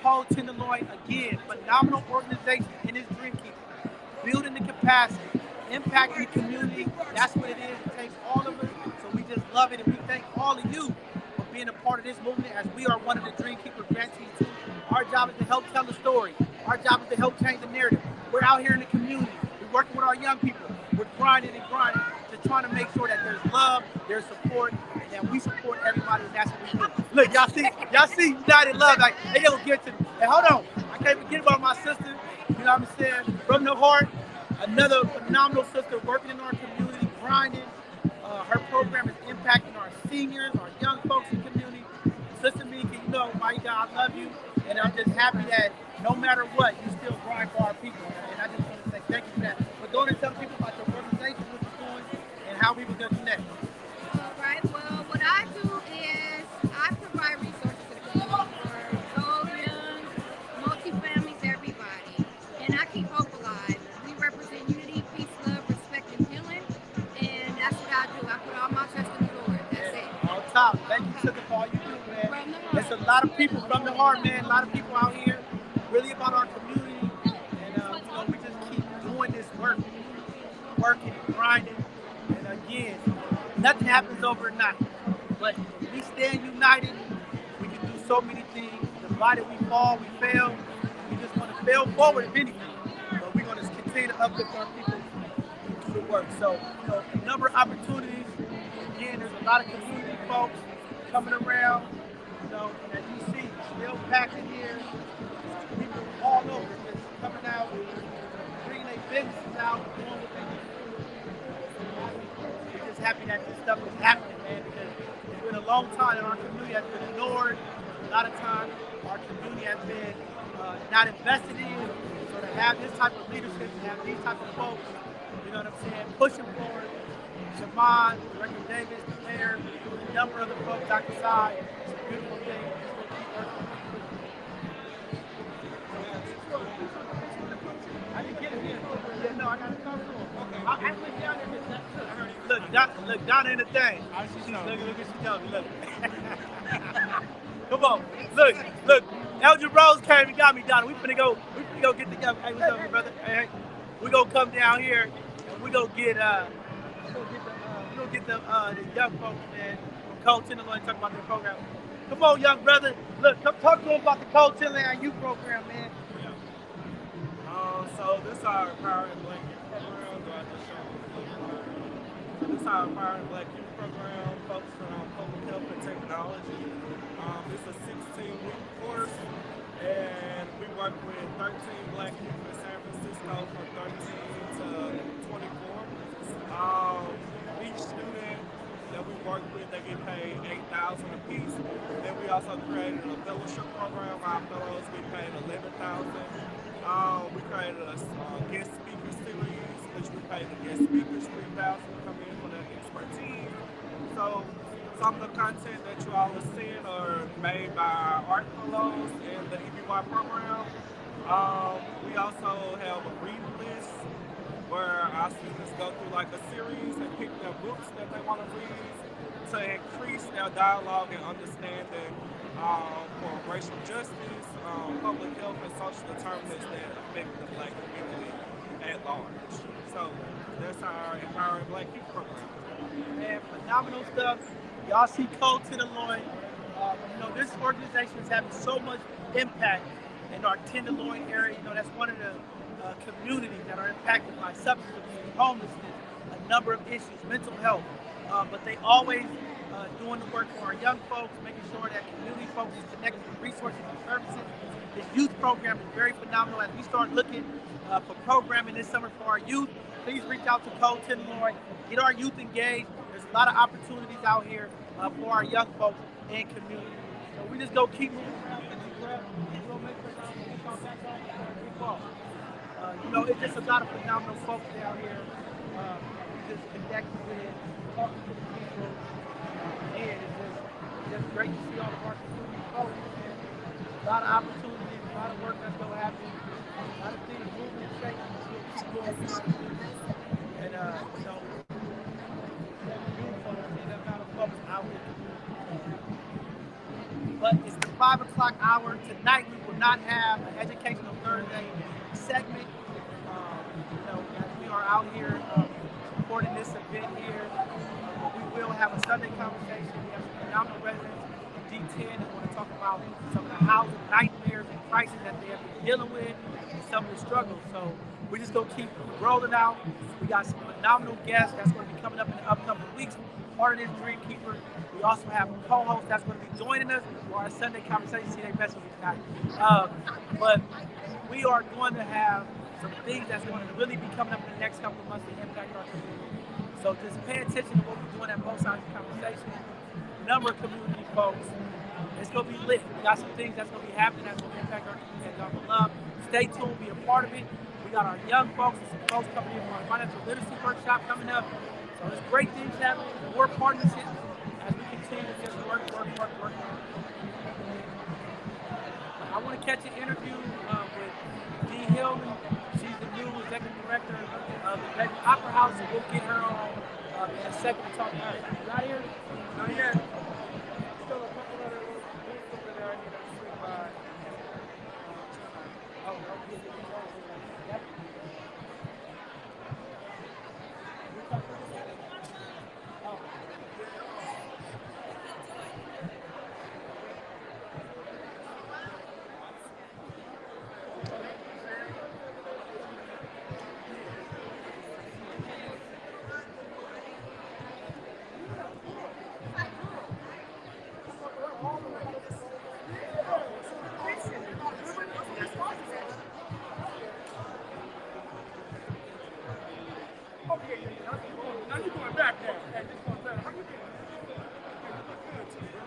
Paul Tenderloin, again, phenomenal organization in his Dreamkeeper, building the capacity, impacting the community. That's what it is. It takes all of us. So we just love it, and we thank all of you for being a part of this movement as we are one of the Dreamkeeper grantees too. Our job is to help tell the story. Our job is to help change the narrative. We're out here in the community. We're working with our young people. we're grinding and grinding, just trying to make sure that there's love, there's support, and that we support everybody, and that's what we do. Look, y'all see United Love, like, they gonna get to me. Hey, hold on, I can't forget about my sister, you know what I'm saying, from the heart, another phenomenal sister working in our community, grinding. Her program is impacting our seniors, our young folks in the community. Sister Mika, you know, my God, I love you, and I'm just happy that no matter what, you still grind for our people. And I just want to say thank you for that. But go and tell people about your organization, what you're doing, and how people can connect. All right. Well, what I do is I provide resources to the community for old, young, multi-families, everybody. And I keep hope alive. We represent unity, peace, love, respect, and healing. And that's what I do. I put all my trust in the Lord. That's it. On top. Thank you, sister, for all you do, man. There's a lot of people from the heart, man. A lot of people out here really about our community. And, you know, we just keep doing this work, working, grinding. And again, nothing happens overnight. But if we stand united, we can do so many things. Divided we fall, we fail. We just want to fail forward if anything. But we're going to continue to uplift our people and do the work. So, you know, a number of opportunities. Again, there's a lot of community folks coming around. You know, and as you see, still packed in here. People all over just coming out, bringing their businesses out, doing what they do. We're just happy that this stuff is happening, man, because it's been a long time and our community has been ignored. A lot of times our community has been not invested in. So to have this type of leadership, to have these type of folks, you know what I'm saying, pushing forward, Shaman, Director Davis, the mayor, a number of other folks, Dr. Sai, it's a beautiful thing. I didn't get it here. Yeah, no, I got to come to him. Okay. I went down there with that too. Look, Donna in the thing. Look at she tells me, look. Come on. Look. Elgin Rose came and got me, Donna. We finna go get the young. Hey, what's up, brother? Hey. We gonna come down here and we gonna get the young folks, man, from Cold Tenderloin talk about their program. Come on, young brother. Look, come talk to them about the Cold Tenderloin Youth Program, man. So this is our Empowering Black Youth Program. Do I just show you? So this is our Empowering Black Youth Program focusing on public health and technology. It's a 16-week course, and we work with 13 Black youth in San Francisco from 13 to 24. Each student that we work with, they get paid $8,000 apiece. Then we also created a fellowship program. Our fellows get paid $11,000. We created a guest speaker series, which we paid the guest speakers $3,000 to come in for their expertise. So some of the content that you all are seeing are made by our art fellows in the EBY program. We also have a reading list where our students go through like a series and pick their books that they want to read to increase their dialogue and understanding for racial justice, public health, and social determinants that affect the Black community at large. So that's our Empowering Black Youth Program. Man, phenomenal stuff. Y'all see Cold Tenderloin. You know, this organization is having so much impact in our Tenderloin area. You know, that's one of the communities that are impacted by substance abuse, homelessness, a number of issues, mental health. But they always doing the work for our young folks, making sure that community folks is connected with resources and services. This youth program is very phenomenal. As we start looking for programming this summer for our youth, please reach out to Cold Tenderloin, get our youth engaged. There's a lot of opportunities out here for our young folks and community. So we just go keep moving around. You know, it's just a lot of phenomenal folks down here. We just connected with, talking to the people. And it's just great to see all of our community folks. A lot of opportunities, a lot of work that's going to happen. A lot of things moving and shaking. And, you know, that's beautiful to see that amount of folks out here. But it's the 5 o'clock hour. Tonight we will not have an Educational Thursday segment. You know, as we are out here supporting this event here, we will have a Sunday conversation. We have some phenomenal residents of D10 that want to talk about some of the housing nightmares and crises that they have been dealing with and some of the struggles. So we're just going to keep rolling out. We got some phenomenal guests that's going to be coming up in the upcoming weeks. Part of this Dream Keeper. We also have a co-host that's going to be joining us for our Sunday conversation. See, they mess with me tonight. But we are going to have some things that's going to really be coming up in the next couple of months to impact our community. So just pay attention to what we're doing at both sides of the conversation. Number of community folks. It's going to be lit. We got some things that's going to be happening that's going to impact our community that y'all will love. Stay tuned, be a part of it. We got our young folks and some folks coming in for our financial literacy workshop coming up. So there's great things happening, more partnerships as we continue to just work. I want to catch an interview with Dee Hillman. She's the new executive director of the Baby Opera House, so we'll get her on in a second to talk about it. You out here? Not yet. Still a couple other little booths over there I need to swing by. Now you're going back there. Hey, this one's better. How you doing? You look good too, bro.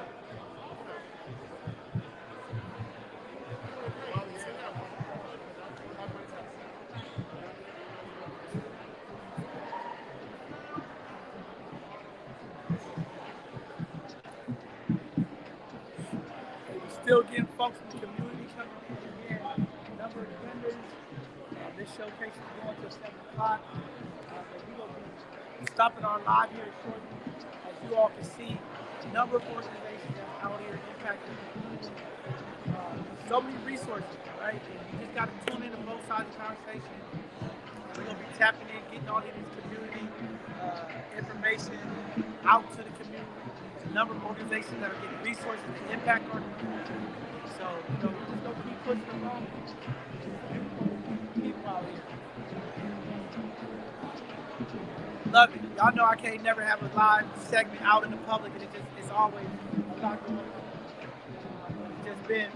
We're still getting folks from the community coming in here. A number of vendors. This showcase is going till 7 o'clock. We will be stopping our live here shortly. As you all can see, a number of organizations that are out here impacting the community. So many resources, right? You just got to tune in to both sides of the conversation. We're going to be tapping in, getting all of this community information out to the community. There's a number of organizations that are getting resources to impact our community. So, we're just going to keep pushing along. People out here. Love it. Y'all know I can't never have a live segment out in the public, and it's always a lot going on. It's just been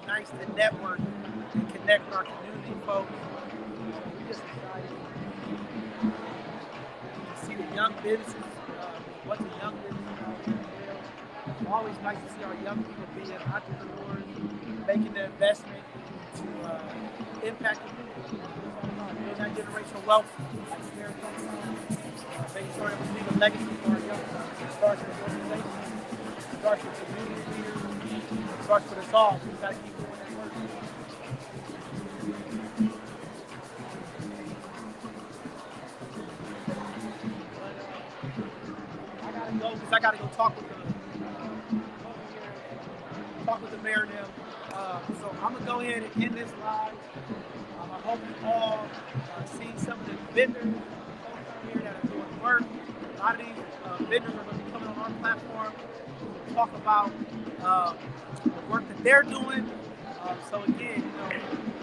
nice to network and connect with our community folks. We just excited to see the young businesses, what's a young business. It's always nice to see our young people being entrepreneurs, making the investment to impact the community. Building that generational wealth. Making sure that we leave a legacy for our young people. It starts with organizations, it starts with community leaders, it starts with us all. We got to keep doing that work. I gotta go because I gotta go talk with the mayor and them. So I'm gonna go ahead and end this live. I hope you all see some of the vendors here that are doing work. A lot of these vendors are going to be coming on our platform to talk about the work that they're doing. So again, we're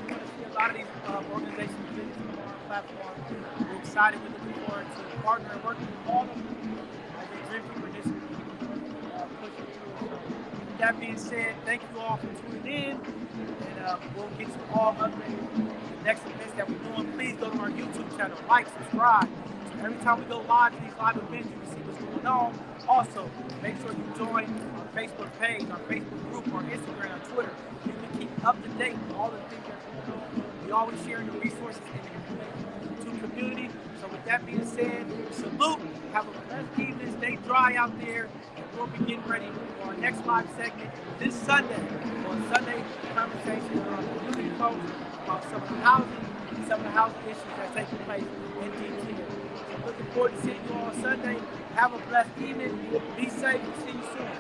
going to see a lot of these organizations and vendors coming on our platform. We're excited. We're looking forward to partnering and working with all of them as they Dream Keeper initiative pushing through. With that being said, thank you all for tuning in, and we'll get you all updated. Next events that we're doing, please go to our YouTube channel, like, subscribe. So every time we go live to these live events, you can see what's going on. Also, make sure you join our Facebook page, our Facebook group, our Instagram, our Twitter. You can keep up to date with all the things that's going on. We always sharing the resources and the information to the community. So with that being said, salute. Have a blessed evening. Stay dry out there. And we'll be getting ready for our next live segment this Sunday. On Sunday conversation with our community folks about some of the housing issues that's taking place in DT. So looking forward to seeing you all on Sunday. Have a blessed evening. Be safe and see you soon.